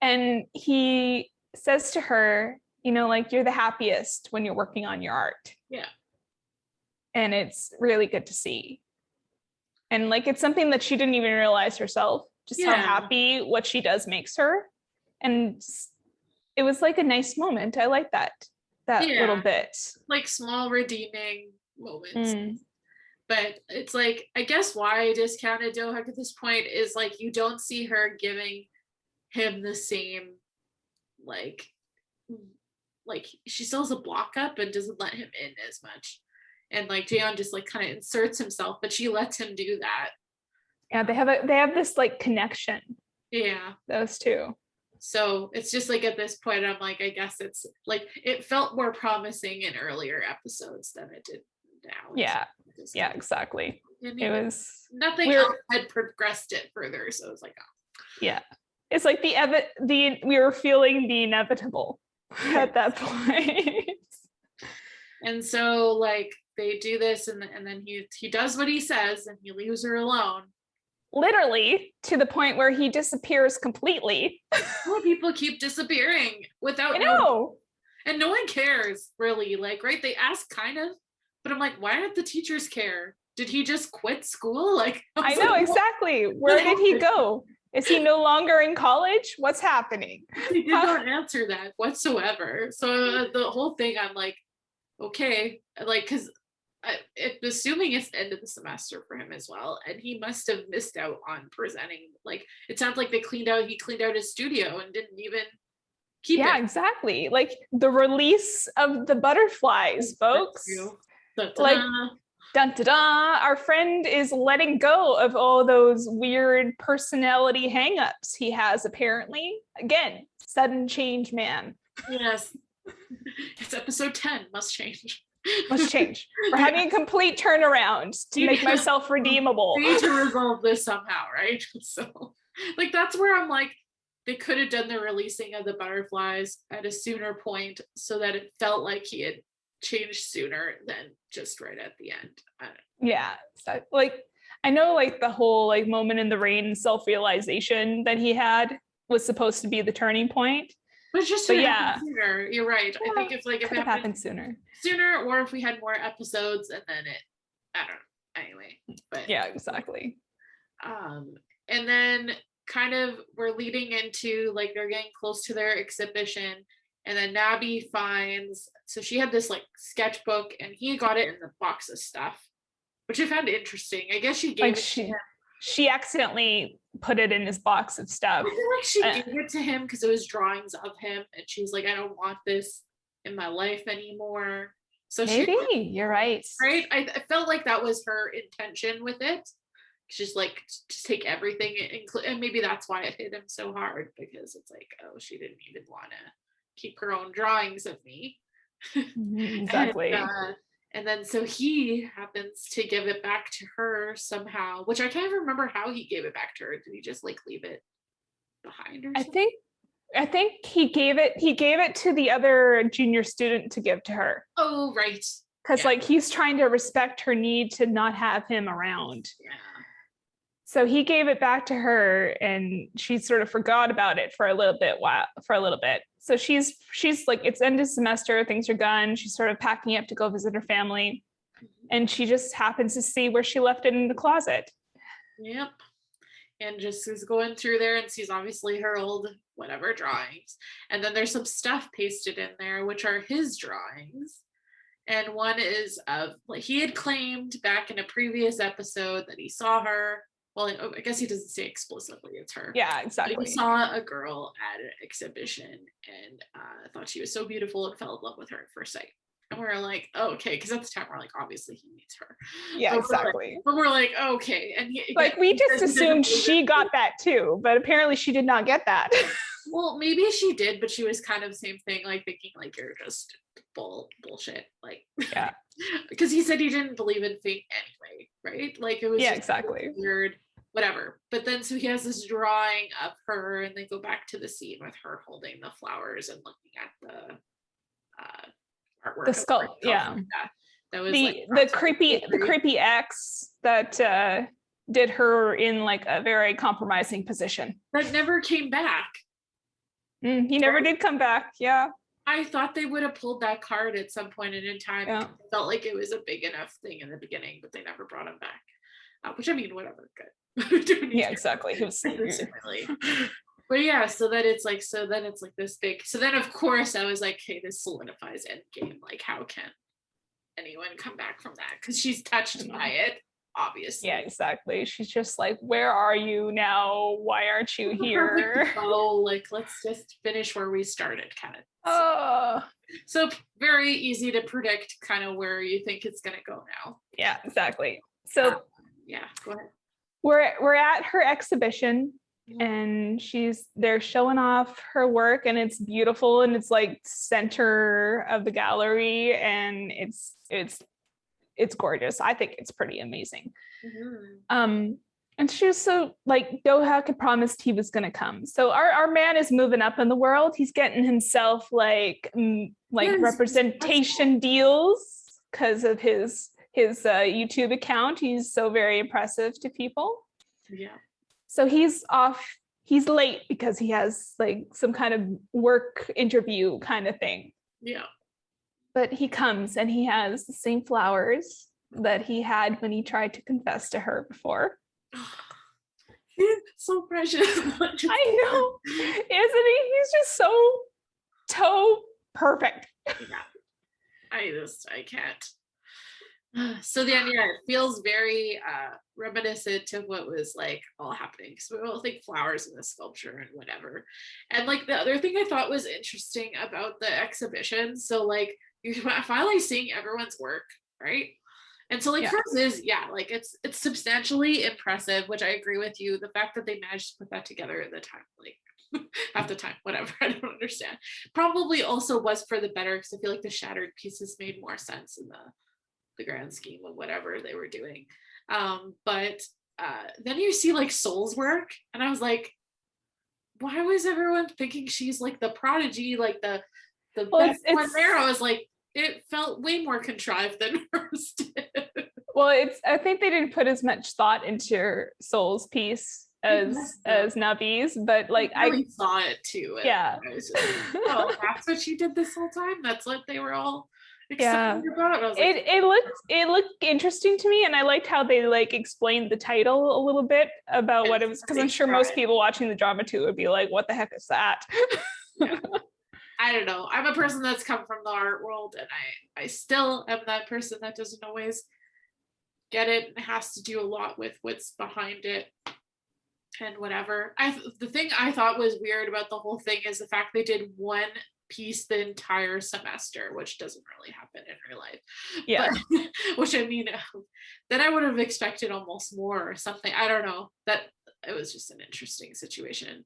And he says to her, you know, like, you're the happiest when you're working on your art. Yeah. And it's really good to see. And like, it's something that she didn't even realize herself, just how happy what she does makes her. And it was like a nice moment. I like that little bit. Like small redeeming moments. But it's like, I guess why I discounted Dohuk at this point is like, you don't see her giving him the same, like she still has a block up and doesn't let him in as much. And like Jaeon just like kind of inserts himself, but she lets him do that. Yeah, they have this like connection. Yeah. Those two. So it's just like, at this point, I'm like, I guess it's like, it felt more promising in earlier episodes than it did now. Yeah. Yeah, exactly. It was nothing else had progressed it further. So it was like, oh. Yeah. It's like we were feeling the inevitable at that point. And so like they do this, and then he does what he says, and he leaves her alone. Literally, to the point where he disappears completely. More people keep disappearing without. I know. And no one cares, really. Like, right? They ask kind of, but I'm like, why don't the teachers care? Did he just quit school? Like, I know, exactly. Where did he go? Is he no longer in college? What's happening? He did not answer that whatsoever. So the whole thing, I'm like, okay, like, because assuming it's the end of the semester for him as well, and he must have missed out on presenting. Like, it sounds like he cleaned out his studio and didn't even keep it. Yeah, exactly. Like the release of the butterflies, folks. Like, dun da da, our friend is letting go of all those weird personality hangups he has, apparently. Again, sudden change man. Yes. It's episode 10, must change. Must change. We're having a complete turnaround to make myself redeemable. We need to resolve this somehow, right? So, like, that's where I'm like, they could have done the releasing of the butterflies at a sooner point, so that it felt like he had changed sooner than just right at the end. Yeah, so, like, I know, like, the whole like moment in the rain self-realization that he had was supposed to be the turning point. But just sooner. You're right. Yeah, I think it's like, if it happened sooner, or if we had more episodes, and then I don't know. Anyway, but yeah, exactly. And then kind of we're leading into, like, they're getting close to their exhibition, and then Nabi finds, so she had this like sketchbook, and he got it in the box of stuff, which I found interesting. I guess she gave she accidentally put it in his box of stuff. I feel like she gave it to him because it was drawings of him, and she's like, I don't want this in my life anymore. So Maybe you're right. Right? I felt like that was her intention with it. She's like, just take everything, and maybe that's why it hit him so hard, because it's like, oh, she didn't even want to keep her own drawings of me. Exactly. And then so he happens to give it back to her somehow, which I can't remember how he gave it back to her. Did he just like leave it behind or something? I think he gave it to the other junior student to give to her. Oh, right. Because like he's trying to respect her need to not have him around. Yeah. So he gave it back to her, and she sort of forgot about it for a little bit. So she's like, it's end of semester, things are done. She's sort of packing up to go visit her family, and she just happens to see where she left it in the closet. Yep. And just is going through there and sees obviously her old whatever drawings, and then there's some stuff pasted in there which are his drawings. And one is of, like, he had claimed back in a previous episode that he saw her. Well, I guess he doesn't say explicitly it's her. Yeah, exactly. But he saw a girl at an exhibition and thought she was so beautiful and fell in love with her at first sight. And we're like, oh, okay, because at the time we're like, obviously he needs her. Yeah, exactly. But we're like, okay. And we just assumed she got that too, but apparently she did not get that. Well, maybe she did, but she was kind of the same thing, like thinking like you're just bullshit, like, yeah, because he said he didn't believe in fate anyway, right? Like, it was exactly weird, whatever. But then so he has this drawing of her, and they go back to the scene with her holding the flowers and looking at the artwork, the skull. Yeah, that was the creepy ex that did her in like a very compromising position that never came back. He never did come back. Yeah, I thought they would have pulled that card at some point in time. Yeah. It felt like it was a big enough thing in the beginning, but they never brought him back. Which, I mean, whatever, good. Yeah, exactly. But yeah, so then it's like this big. So then of course I was like, hey, this solidifies Endgame. Like, how can anyone come back from that? Because she's touched by it, obviously. Yeah, exactly. She's just like, where are you now? Why aren't you here? Oh, like, let's just finish where we started, kind of. Oh. So very easy to predict kind of where you think it's gonna go now. Yeah, exactly. So yeah, go ahead. We're at her exhibition, and they're showing off her work, and it's beautiful, and it's like center of the gallery, and it's gorgeous. I think it's pretty amazing. Mm-hmm. And she was so like, Doha had promised he was going to come. So our man is moving up in the world. He's getting himself like representation deals because of his YouTube account. He's so very impressive to people. Yeah. So he's off. He's late because he has like some kind of work interview kind of thing. Yeah. But he comes and he has the same flowers that he had when he tried to confess to her before. He's so precious. I know, isn't he? He's just so perfect. Yeah. I can't. So then, yeah, it feels very reminiscent to what was like all happening, because we all think flowers in the sculpture and whatever. And like the other thing I thought was interesting about the exhibition, so like you're finally seeing everyone's work, right? And so like hers is, like it's substantially impressive, which I agree with you. The fact that they managed to put that together at the time, like half the time, whatever, I don't understand. Probably also was for the better, because I feel like the shattered pieces made more sense in the grand scheme of whatever they were doing. But then you see like Soul's work, and I was like, why was everyone thinking she's like the prodigy, like the best one there? I was like, it felt way more contrived than hers did. Well, I think they didn't put as much thought into Soul's piece as Nabi's, but like I really saw it too. Yeah. I was just like, oh, that's what she did this whole time. That's what they were all excited about. I was like, it looked interesting to me, and I liked how they like explained the title a little bit about what it was, because I'm sure most people watching the drama too would be like, what the heck is that? Yeah. I don't know. I'm a person that's come from the art world, and I still am that person that doesn't always get it. It has to do a lot with what's behind it and whatever. The thing I thought was weird about the whole thing is the fact they did one piece the entire semester, which doesn't really happen in real life. Yeah. But, which I mean, then I would have expected almost more or something. I don't know. That it was just an interesting situation.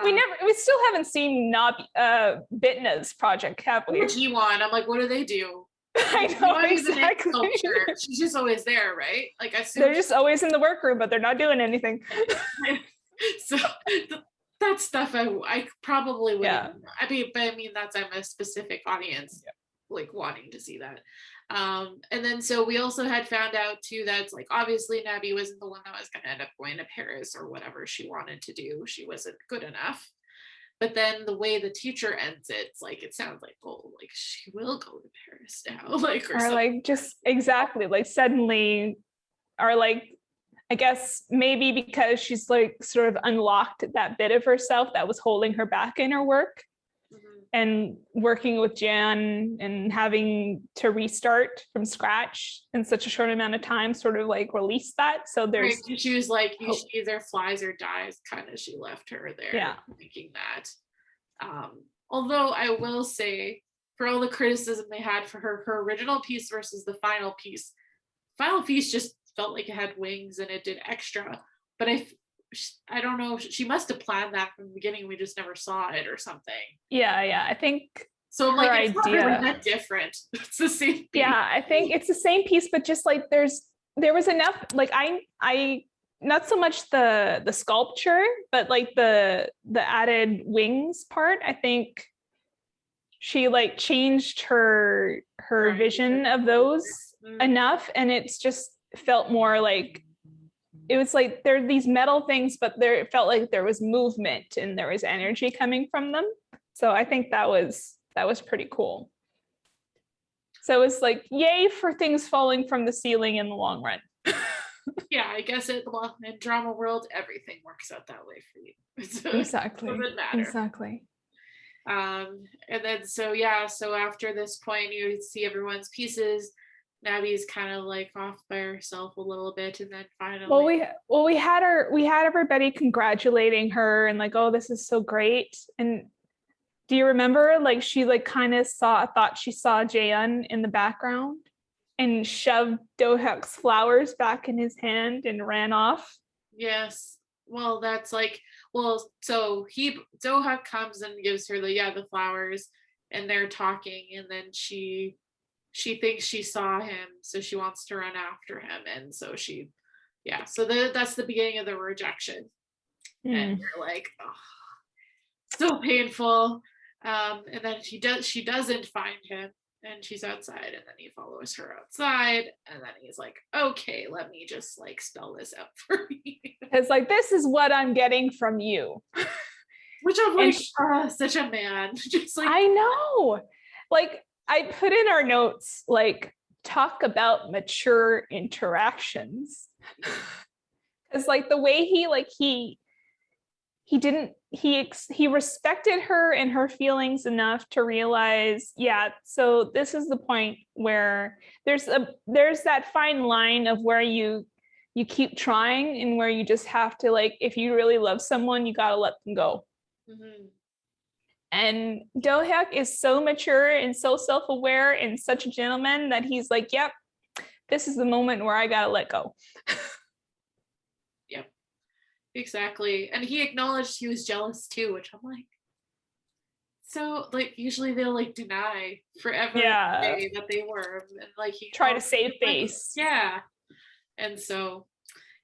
We still haven't seen Bitna's project, have we? G1. I'm like, what do they do? I know, exactly. She's just always there, right? Like, I assume they're just always in the workroom, but they're not doing anything. So that stuff I probably would. Yeah. I mean that's I'm a specific audience, like wanting to see that. And then so we also had found out too that's like obviously Nabi wasn't the one that was going to end up going to Paris or whatever she wanted to do. She wasn't good enough. But then the way the teacher ends it, it's like it sounds like, oh, like she will go to Paris now, like or like just exactly like suddenly, or like I guess maybe because she's like sort of unlocked that bit of herself that was holding her back in her work. And working with Jan and having to restart from scratch in such a short amount of time sort of like release that. So there's right. She was like, she either flies or dies, kind of. She left her there thinking that. Although I will say, for all the criticism they had for her original piece versus the final piece just felt like it had wings and it did extra. But I don't know, she must have planned that from the beginning. We just never saw it or something. Yeah, I think so. I'm like, it's not really that different. It's the same piece. Yeah, I think it's the same piece, but just like there was enough. Like I not so much the sculpture, but like the added wings part. I think she like changed her vision of those enough, and it's just felt more like. It was like there are these metal things, but it felt like there was movement and there was energy coming from them. So I think that was pretty cool. So it was like, yay for things falling from the ceiling in the long run. Yeah, I guess in drama world, everything works out that way for you. So exactly. It doesn't matter. Exactly. And then so after this point, you see everyone's pieces. Nabi's kind of like off by herself a little bit, and then finally, we had everybody congratulating her and like, oh, this is so great. And do you remember like she like kind of thought she saw Jaehyun in the background and shoved Do-hyuk's flowers back in his hand and ran off? Yes. Well, that's like, so Do-hyuk comes and gives her the flowers, and they're talking, and then she thinks she saw him, so she wants to run after him, and so that's the beginning of the rejection. And you're like, oh, so painful. And then she doesn't find him, and she's outside, and then he follows her outside, and then he's like, okay, let me just like spell this out for me. It's like, this is what I'm getting from you. Which I'm like, such a man. Just like, I know. Like, I put in our notes, like, talk about mature interactions. Because like the way he respected her and her feelings enough to realize, so this is the point where there's that fine line of where you keep trying and where you just have to, like, if you really love someone, you got to let them go. Mm-hmm. And Do-hyuk is so mature and so self-aware and such a gentleman that he's like, yep, this is the moment where I gotta let go. Yep, exactly. And he acknowledged he was jealous too, which I'm like, so like usually they'll like deny forever that they were, and like he try to save face. Yeah. And so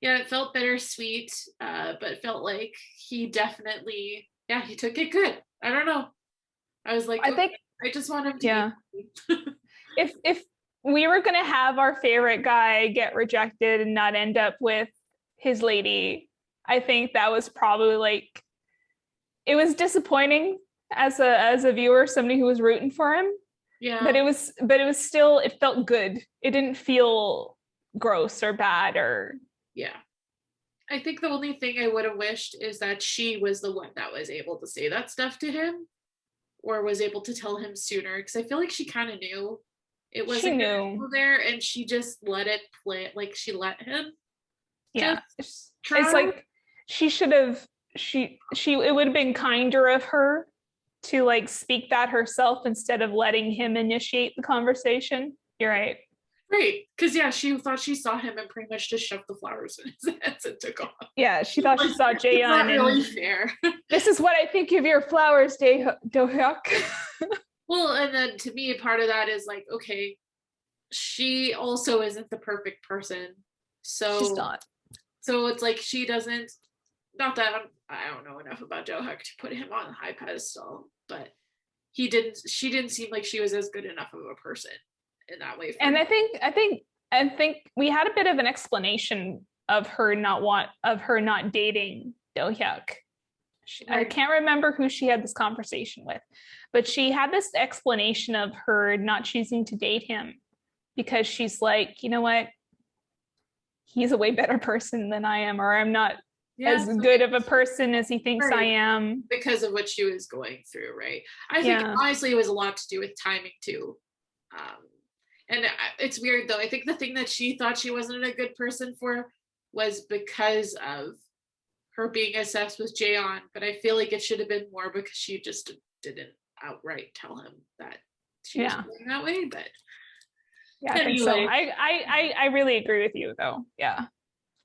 it felt bittersweet, but it felt like he definitely he took it good. I don't know. I was like, I just want him to if we were going to have our favorite guy get rejected and not end up with his lady, I think that was probably like, it was disappointing as a viewer, somebody who was rooting for him. Yeah. But it was still, it felt good. It didn't feel gross or bad or. Yeah. I think the only thing I would have wished is that she was the one that was able to say that stuff to him, or was able to tell him sooner, because I feel like she kind of knew it wasn't going to go there, and she just let it play. Like she let him. Yeah, it's like she should have. She it would have been kinder of her to like speak that herself instead of letting him initiate the conversation. You're right. Right, because yeah, she thought she saw him and pretty much just shoved the flowers in his hands and took off. Yeah, she thought she saw Jaehyun. Not really fair. This is what I think of your flowers, Do-hyuk. Well, and then to me, part of that is like, okay, she also isn't the perfect person. So she's not. So it's like she doesn't. Not that I don't know enough about Do-hyuk to put him on a high pedestal, but she didn't seem like she was as good enough of a person in that way. And I think we had a bit of an explanation of her not dating Do-hyuk. I can't remember who she had this conversation with, but she had this explanation of her not choosing to date him because she's like, you know what? He's a way better person than I am, or I'm not as good of a person as he thinks I am. Because of what she was going through, right? I think honestly it was a lot to do with timing too. And it's weird though. I think the thing that she thought she wasn't a good person for was because of her being obsessed with Jaehyun, but I feel like it should have been more because she just didn't outright tell him that she was feeling that way. But yeah, anyway. I think so. I really agree with you though. Yeah.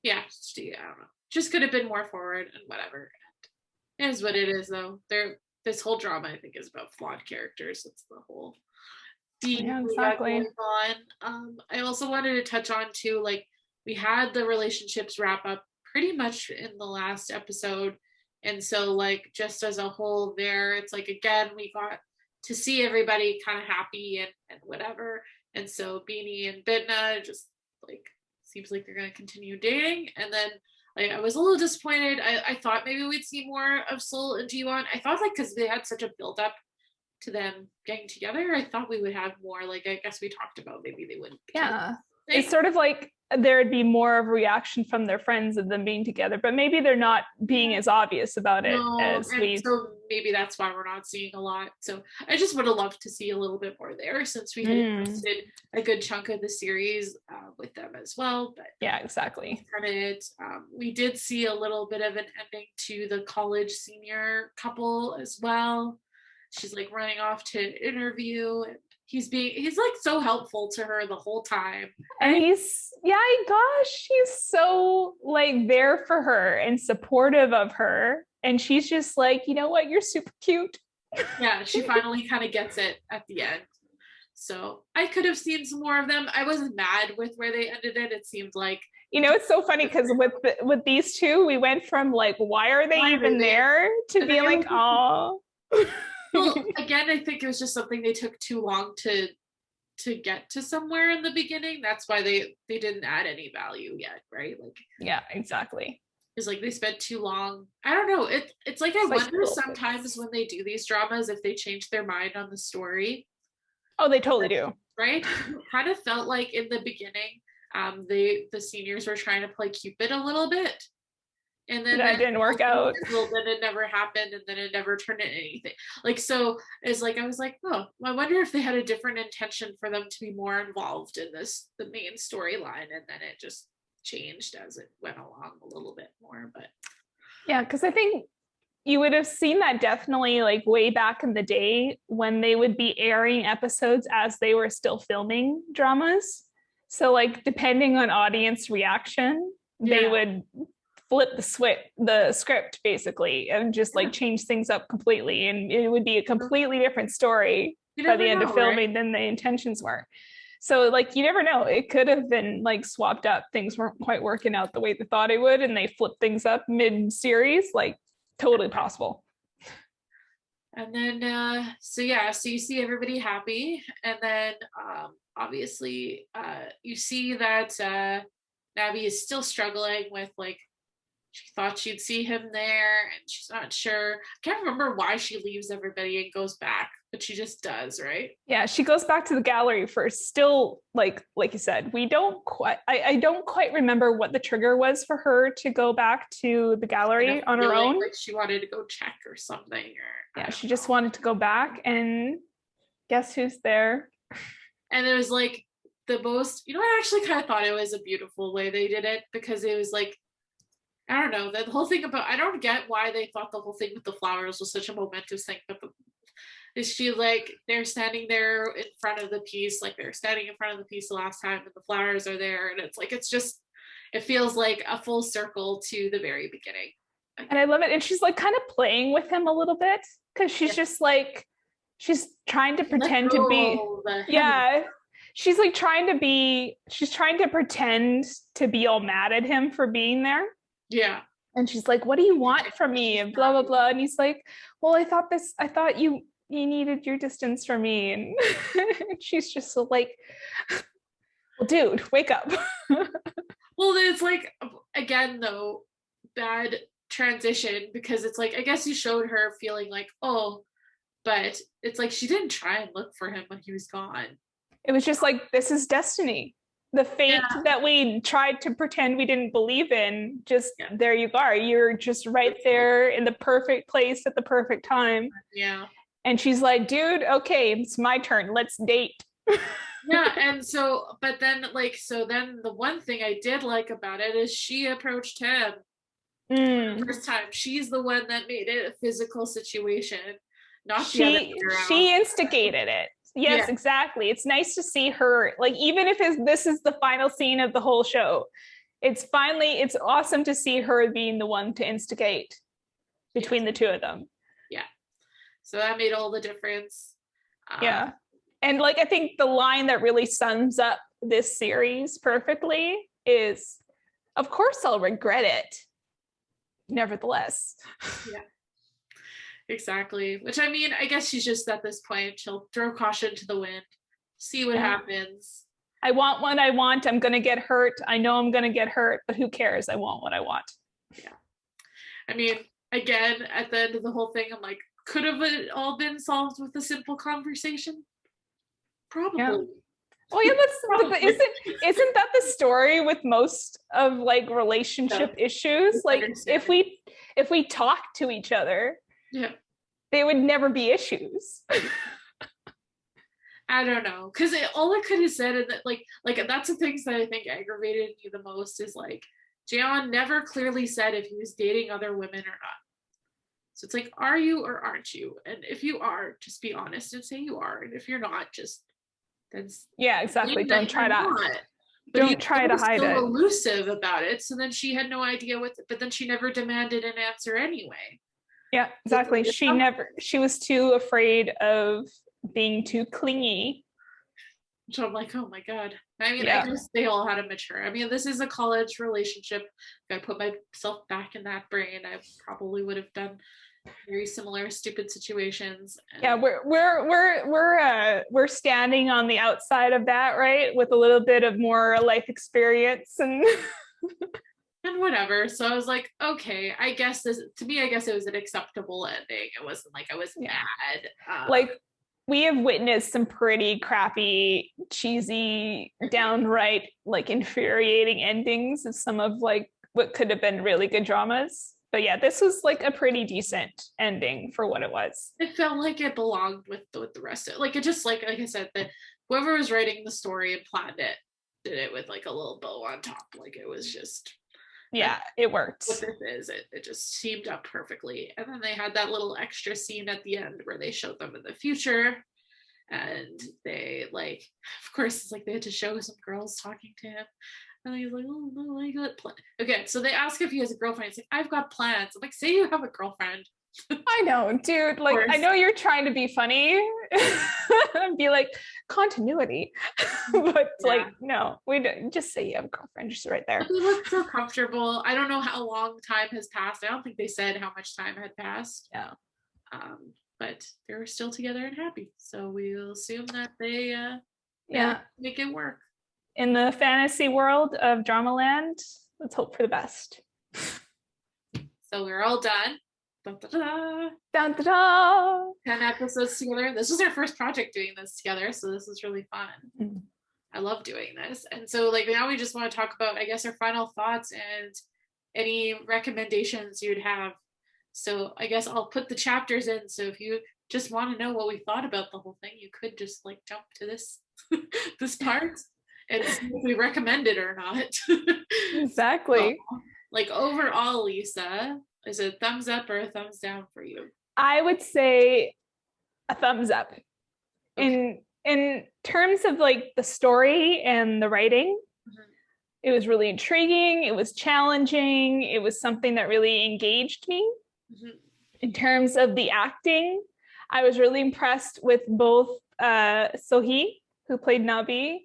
Yeah, I don't know. Just could have been more forward and whatever. It is what it is though. This whole drama I think is about flawed characters. It's the whole exactly. I also wanted to touch on too, like we had the relationships wrap up pretty much in the last episode, and so like just as a whole there, it's like again we got to see everybody kind of happy and whatever, and so Beanie and Bitna just like seems like they're going to continue dating. And then like I was a little disappointed. I thought maybe we'd see more of Seoul and Jiwon. I thought like because they had such a build up to them getting together, I thought we would have more. Like I guess we talked about maybe they wouldn't. It's sort of like there'd be more of a reaction from their friends of them being together, but maybe they're not being as obvious about it as we. So maybe that's why we're not seeing a lot. So I just would have loved to see a little bit more there, since we had invested a good chunk of the series with them as well. But yeah, exactly. We did see a little bit of an ending to the college senior couple as well. She's like running off to interview, and he's like so helpful to her the whole time. And he's so like there for her and supportive of her. And she's just like, you know what? You're super cute. Yeah, she finally kind of gets it at the end. So I could have seen some more of them. I wasn't mad with where they ended it. It seemed like, it's so funny because with these two, we went from like, why are they even there to being like, oh. Well, again, I think it was just something they took too long to get to somewhere in the beginning. That's why they didn't add any value yet, right? Like, yeah, exactly. It's like they spent too long. I don't know. It's like I wonder sometimes when they do these dramas if they change their mind on the story. Oh, they totally do. Right? It kind of felt like in the beginning, the seniors were trying to play Cupid a little bit. And then that didn't work out. Well, then it never happened, and then it never turned into anything. Like, so it's like I was like, oh, I wonder if they had a different intention for them to be more involved in the main storyline, and then it just changed as it went along a little bit more. But yeah, because I think you would have seen that definitely like way back in the day when they would be airing episodes as they were still filming dramas. So like depending on audience reaction, they would flip the script basically and just like change things up completely, and it would be a completely different story by the end of filming than the intentions were. So like you never know, it could have been like swapped up. Things weren't quite working out the way they thought it would, and they flipped things up mid-series. Like totally possible. And then so you see everybody happy, and then obviously you see that Nabi is still struggling with like, she thought she'd see him there and she's not sure. I can't remember why she leaves everybody and goes back, but she just does, right? Yeah, she goes back to the gallery first. Still, like you said, I don't quite remember what the trigger was for her to go back to the gallery on her own. Like she wanted to go check or something. Yeah, she just wanted to go back, and guess who's there? And it was like the most, I actually kind of thought it was a beautiful way they did it, because it was like, I don't know, the whole thing about, I don't get why they thought the whole thing with the flowers was such a momentous thing, but the Is she like they're standing there in front of the piece, like they're standing in front of the piece the last time, and the flowers are there, and it's like it's just it feels like a full circle to the very beginning. And I love it. And she's like kind of playing with him a little bit because she's just like she's trying to pretend to be she's like she's trying to pretend to be all mad at him for being there. Yeah. And she's like, what do you want from me? And blah, blah, blah. And he's like, well, I thought you needed your distance from me. And she's just so like, well, dude, wake up. Well, it's like, again, though, bad transition because it's like, I guess you showed her feeling like, oh, but it's like she didn't try and look for him when he was gone. It was just like, this is destiny. The fate that we tried to pretend we didn't believe in, just there you are. You're just right there in the perfect place at the perfect time. Yeah. And she's like, dude, okay, it's my turn. Let's date. Yeah. And so, but then like, so then the one thing I did like about it is she approached him the first time. She's the one that made it a physical situation, not the other way around. She instigated it. Yes, exactly. It's nice to see her, like, even if this is the final scene of the whole show, it's awesome to see her being the one to instigate between the two of them. Yeah. So that made all the difference. Yeah. And like, I think the line that really sums up this series perfectly is, of course I'll regret it. Nevertheless. Yeah. Exactly. Which I mean, I guess she's just at this point, she'll throw caution to the wind, see what happens. I want what I want. I'm going to get hurt. I know I'm going to get hurt, but who cares? I want what I want. Yeah. I mean, again, at the end of the whole thing, I'm like, could have it all been solved with a simple conversation? Probably. Yeah. Well, yeah, isn't that the story with most of like relationship issues? Like if we talk to each other, they would never be issues. I don't know, because all I could have said, and that like that's the things that I think aggravated me the most is like Jaeon never clearly said if he was dating other women or not. So it's like, are you or aren't you? And if you are, just be honest and say you are, and if you're not, just exactly. Don't try to hide it. Elusive about it. So then she had no idea but then she never demanded an answer anyway. Yeah, exactly. She was too afraid of being too clingy. So I'm like, oh my God. I mean, I guess they all had to mature. I mean, this is a college relationship. If I put myself back in that brain, I probably would have done very similar stupid situations. Yeah, we're standing on the outside of that, right? With a little bit of more life experience and and whatever. So I was like, okay, I guess it was an acceptable ending. It wasn't like I was mad. Like we have witnessed some pretty crappy, cheesy, downright like infuriating endings of some of like what could have been really good dramas. But yeah, this was like a pretty decent ending for what it was. It felt like it belonged with the rest of it. Like it just like I said, that whoever was writing the story and planned it did it with like a little bow on top. Like it was just it worked. What this is, it just teamed up perfectly. And then they had that little extra scene at the end where they showed them in the future. And they like, of course, it's like they had to show some girls talking to him. And he's like, oh no, I got plans. Okay, so they ask if he has a girlfriend. He's like, I've got plans. I'm like, say you have a girlfriend. I know, dude. Like, I know you're trying to be funny and be like continuity, but like, no, we don't. Just say you have a girlfriend, just right there. He looked so comfortable. I don't know how long time has passed. I don't think they said how much time had passed. Yeah. But they were still together and happy. So we'll assume that they make it work. In the fantasy world of Dramaland, let's hope for the best. So we're all done. Dun, da, da. Dun, da, da. 10 episodes together. This was our first project doing this together, so this is really fun. Mm-hmm. I love doing this. And so like now we just want to talk about, I guess, our final thoughts and any recommendations you'd have. So I guess I'll put the chapters in. So if you just want to know what we thought about the whole thing, you could just like jump to this this part and see if we recommend it or not. Exactly. So, like overall, Lisa, is it thumbs up or a thumbs down for you? I would say a thumbs up. Okay. In terms of like the story and the writing, it was really intriguing, it was challenging, it was something that really engaged me. In terms of the acting, I was really impressed with both Sohee, who played Nabi,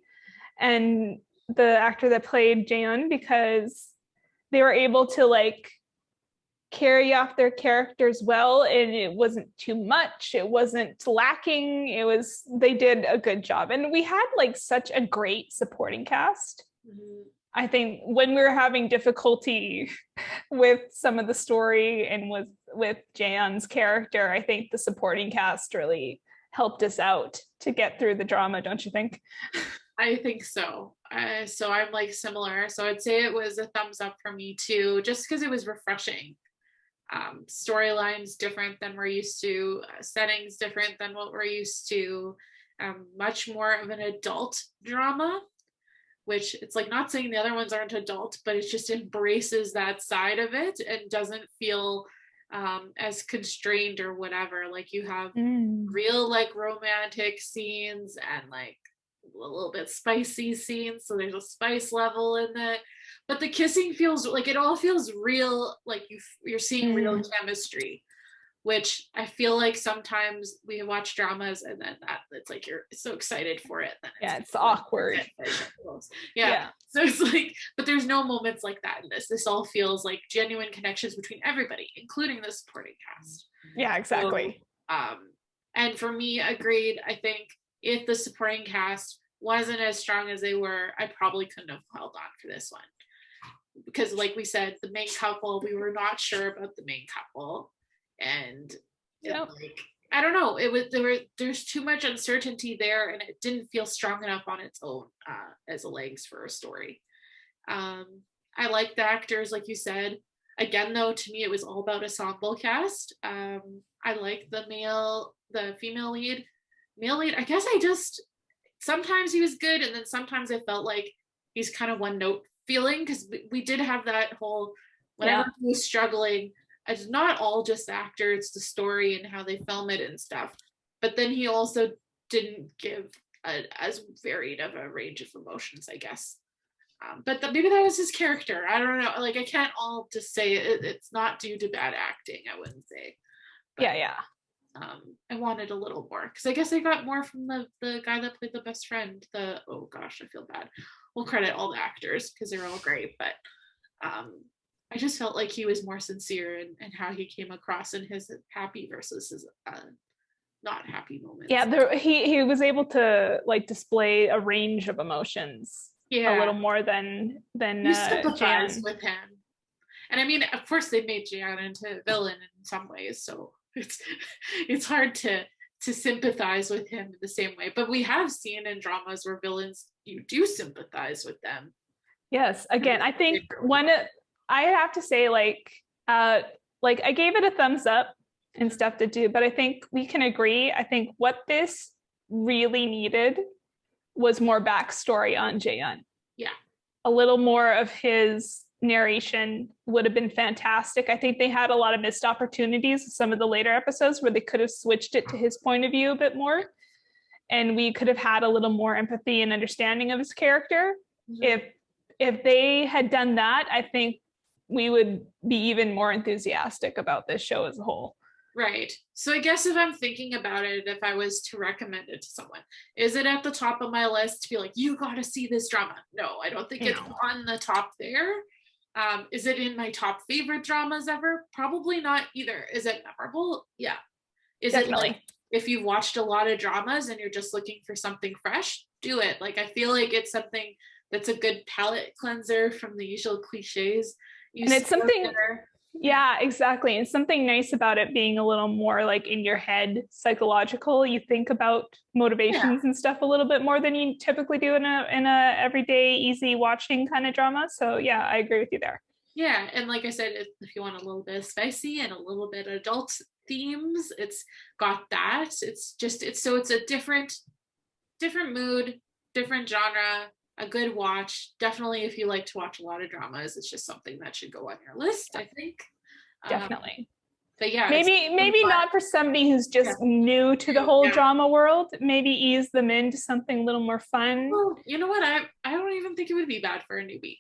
and the actor that played Jaeun, because they were able to like carry off their characters well, and it wasn't too much, it wasn't lacking, they did a good job. And we had like such a great supporting cast. I think when we were having difficulty with some of the story and with Jaeun's character, I think the supporting cast really helped us out to get through the drama, don't you think? I think so. So I'm like similar. So I'd say it was a thumbs up for me too, just because it was refreshing. Storylines different than we're used to, settings different than what we're used to, much more of an adult drama, which it's like not saying the other ones aren't adult, but it just embraces that side of it and doesn't feel as constrained or whatever. Like you have real like romantic scenes and like a little bit spicy scenes, so there's a spice level in it, but the kissing feels like it all feels real, like you're seeing real chemistry, which I feel like sometimes we watch dramas and then that it's like you're so excited for it, then it's awkward. Yeah. So it's like, but there's no moments like that in this all feels like genuine connections between everybody, including the supporting cast. Yeah, exactly. So, and for me, agreed. I think if the supporting cast wasn't as strong as they were, I probably couldn't have held on for this one. Because like we said, the main couple, we were not sure about the main couple. And like, I don't know, there's too much uncertainty there, and it didn't feel strong enough on its own as a legs for a story. I like the actors, like you said. Again, though, to me, it was all about ensemble cast. I like the female lead. Male lead, I guess sometimes he was good, and then sometimes I felt like he's kind of one note feeling, because we did have that whole, whenever he was struggling, it's not all just the actor, it's the story and how they film it and stuff. But then he also didn't give as varied of a range of emotions, I guess. But maybe that was his character. I don't know. Like, I can't all just say it's not due to bad acting, I wouldn't say. But, I wanted a little more, because I guess I got more from the guy that played the best friend. Oh gosh, I feel bad. We'll credit all the actors because they're all great, but I just felt like he was more sincere in how he came across in his happy versus his not happy moments. Yeah, he was able to like display a range of emotions. A little more than you sympathize with him. And I mean, of course, they made Jaeun into a villain in some ways, so it's hard to sympathize with him in the same way. But we have seen in dramas where villains, you do sympathize with them. Yes, again, I think I have to say, like I gave it a thumbs up and stuff to do, but I think we can agree. I think what this really needed was more backstory on Jaeun. Yeah. A little more of his narration would have been fantastic. I think they had a lot of missed opportunities in some of the later episodes where they could have switched it to his point of view a bit more. And we could have had a little more empathy and understanding of his character. If they had done that, I think we would be even more enthusiastic about this show as a whole. Right. So I guess if I'm thinking about it, if I was to recommend it to someone, is it at the top of my list to be like, you got to see this drama? No, I don't think it's on the top there. Is it in my top favorite dramas ever? Probably not either. Is it memorable? Yeah. Is Definitely. It like, if you've watched a lot of dramas and you're just looking for something fresh, do it. Like, I feel like it's something that's a good palate cleanser from the usual cliches. And it's something, yeah, exactly. And something nice about it being a little more like in your head, psychological. You think about motivations and stuff a little bit more than you typically do in a everyday, easy watching kind of drama. So yeah, I agree with you there. Yeah, and like I said, if you want a little bit of spicy and a little bit of adult themes, it's got that. It's a different mood, different genre. A good watch. Definitely, if you like to watch a lot of dramas, it's just something that should go on your list, I think. Definitely. But yeah, maybe not for somebody who's just new to the whole drama world. Maybe ease them into something a little more fun. Well, you know what? I don't even think it would be bad for a newbie,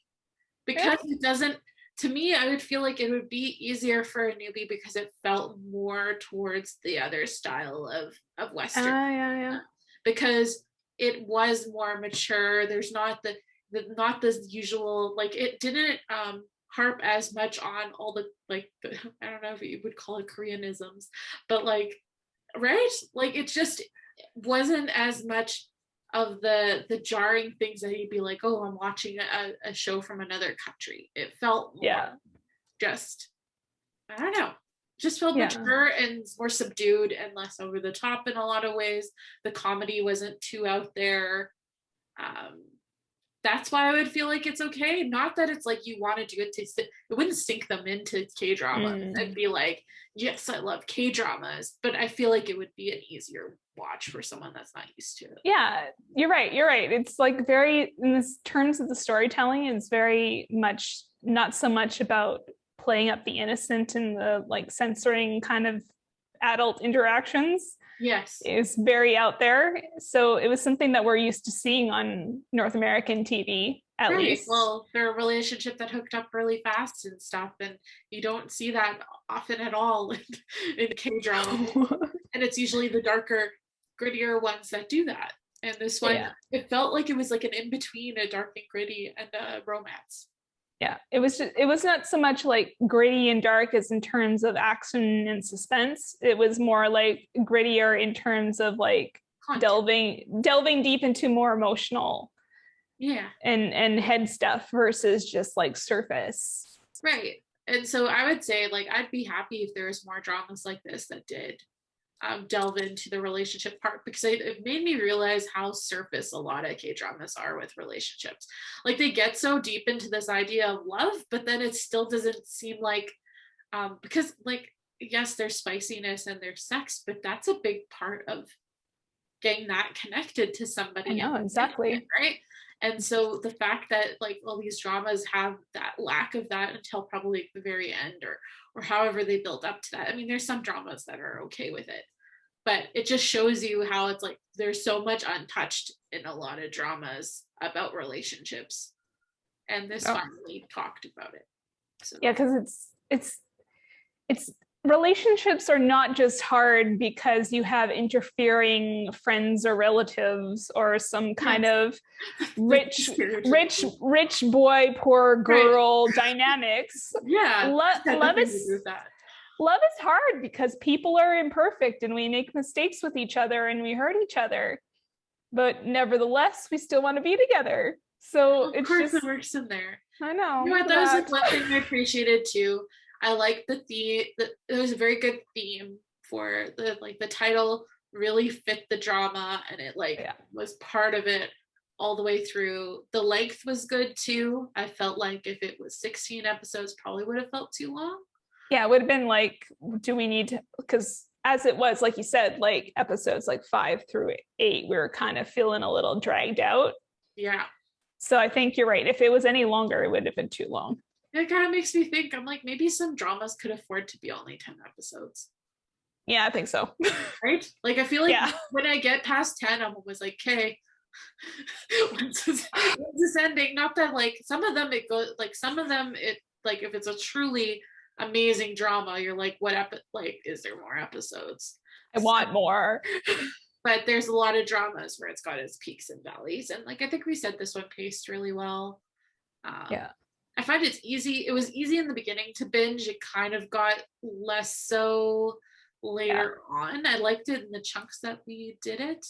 because it doesn't. To me, I would feel like it would be easier for a newbie because it felt more towards the other style of Western. Yeah. Because it was more mature. There's not not the usual, like, it didn't harp as much on all the, like, I don't know if you would call it Koreanisms, but like, right? Like, it just wasn't as much of the jarring things that you'd be like, oh, I'm watching a show from another country. It felt more just, I don't know, just felt mature and more subdued and less over the top in a lot of ways. The comedy wasn't too out there. That's why I would feel like it's okay. Not that it's like you want to do it to, it wouldn't sink them into K-drama. I'd be like, yes, I love K-dramas, but I feel like it would be an easier watch for someone that's not used to it. Yeah, you're right. It's like very, in this terms of the storytelling, it's very much not so much about playing up the innocent and the like censoring kind of adult interactions. Yes. Is very out there. So it was something that we're used to seeing on North American TV, at least. Well, they're a relationship that hooked up really fast and stuff, and you don't see that often at all in K-drama. And it's usually the darker, grittier ones that do that. And this one, it felt like it was like an in-between a dark and gritty and a romance. Yeah, it was not so much like gritty and dark as in terms of action and suspense. It was more like grittier in terms of like delving deep into more emotional and head stuff versus just like surface. Right. And so I would say, like, I'd be happy if there was more dramas like this that did delve into the relationship part, because it made me realize how surface a lot of K-dramas are with relationships. Like, they get so deep into this idea of love, but then it still doesn't seem like, because, like, yes, there's spiciness and there's sex, but that's a big part of getting that connected to somebody. I know, exactly. Right? And so the fact that, like, all these dramas have that lack of that until probably the very end, or however they build up to that. I mean, there's some dramas that are okay with it, but it just shows you how it's like there's so much untouched in a lot of dramas about relationships, and this finally talked about it. So. Yeah, because it's relationships are not just hard because you have interfering friends or relatives or some kind of rich boy, poor girl dynamics. Love is hard because people are imperfect and we make mistakes with each other and we hurt each other, but nevertheless we still want to be together. So of course it works in there. I know. You know what, that was like one thing I appreciated too. I like the theme. It was a very good theme for the title really fit the drama, and it was part of it all the way through. The length was good too. I felt like if it was 16 episodes, probably would have felt too long. Yeah, it would have been like, do we need to? Because as it was, like you said, like episodes like 5 through 8, we were kind of feeling a little dragged out. Yeah. So I think you're right. If it was any longer, it would have been too long. It kind of makes me think, I'm like, maybe some dramas could afford to be only 10 episodes. Yeah, I think so. Right? Like, I feel like when I get past 10, I'm always like, okay, when's this ending? Not that, like, some of them, if it's a truly amazing drama, you're like, is there more episodes? I want more. But there's a lot of dramas where it's got its peaks and valleys. And, like, I think we said this one paced really well. I find it's easy. It was easy in the beginning to binge. It kind of got less so later on. I liked it in the chunks that we did it.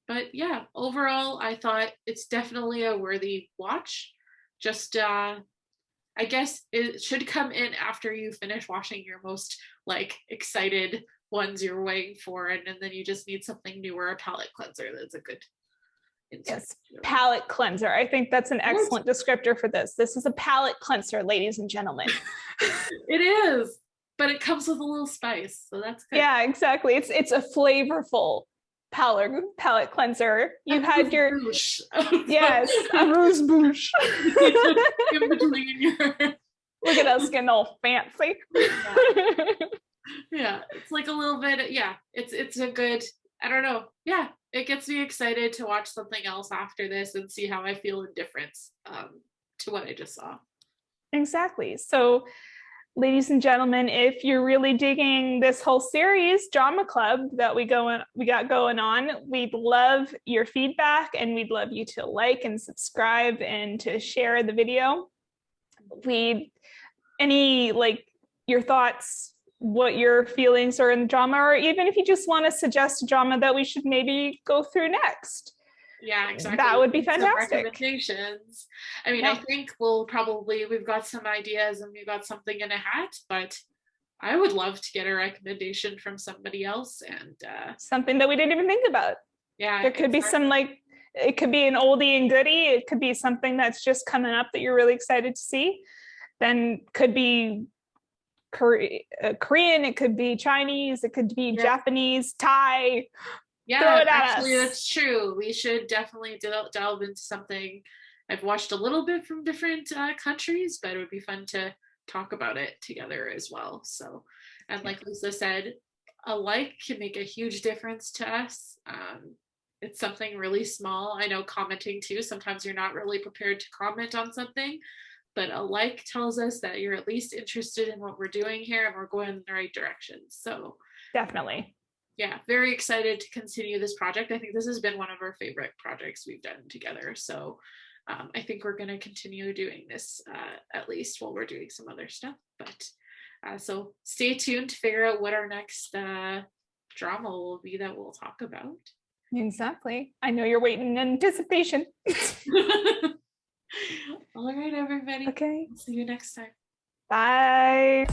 But yeah, overall, I thought it's definitely a worthy watch. Just, I guess it should come in after you finish watching your most, like, excited ones you're waiting for, and then you just need something new or a palate cleanser. That's a good palate cleanser. I think that's an excellent descriptor for this. This is a palate cleanser, ladies and gentlemen. It is, but it comes with a little spice, so that's good. Yeah, exactly. It's a flavorful palate cleanser. You had your yes, amuse bouche. In between your Look at us getting all fancy. Yeah, it's like a little bit, yeah, it's a good, I don't know. Yeah, it gets me excited to watch something else after this and see how I feel in difference to what I just saw. Exactly. So, ladies and gentlemen, if you're really digging this whole series, Drama Club, that we got going on, we'd love your feedback, and we'd love you to like and subscribe and to share the video. Any like your thoughts, what your feelings are in the drama, or even if you just want to suggest a drama that we should maybe go through next. Yeah, exactly. That would be Some fantastic. recommendations. I mean, Yeah. I think we've got some ideas and we've got something in a hat, but I would love to get a recommendation from somebody else, and something that we didn't even think about. Yeah, there could be some, like, it could be an oldie and goodie. It could be something that's just coming up that you're really excited to see. Then could be Korean, it could be Chinese, it could be Japanese, Thai. Yeah, throw it at actually, us. That's true. We should definitely delve into something. I've watched a little bit from different countries, but it would be fun to talk about it together as well. So, and like Lisa said, a like can make a huge difference to us. It's something really small. I know commenting too, sometimes you're not really prepared to comment on something, but a like tells us that you're at least interested in what we're doing here and we're going in the right direction. So definitely. Yeah, very excited to continue this project. I think this has been one of our favorite projects we've done together. So I think we're going to continue doing this at least while we're doing some other stuff. But so stay tuned to figure out what our next drama will be that we'll talk about. Exactly. I know you're waiting in anticipation. All right, everybody. Okay. See you next time. Bye.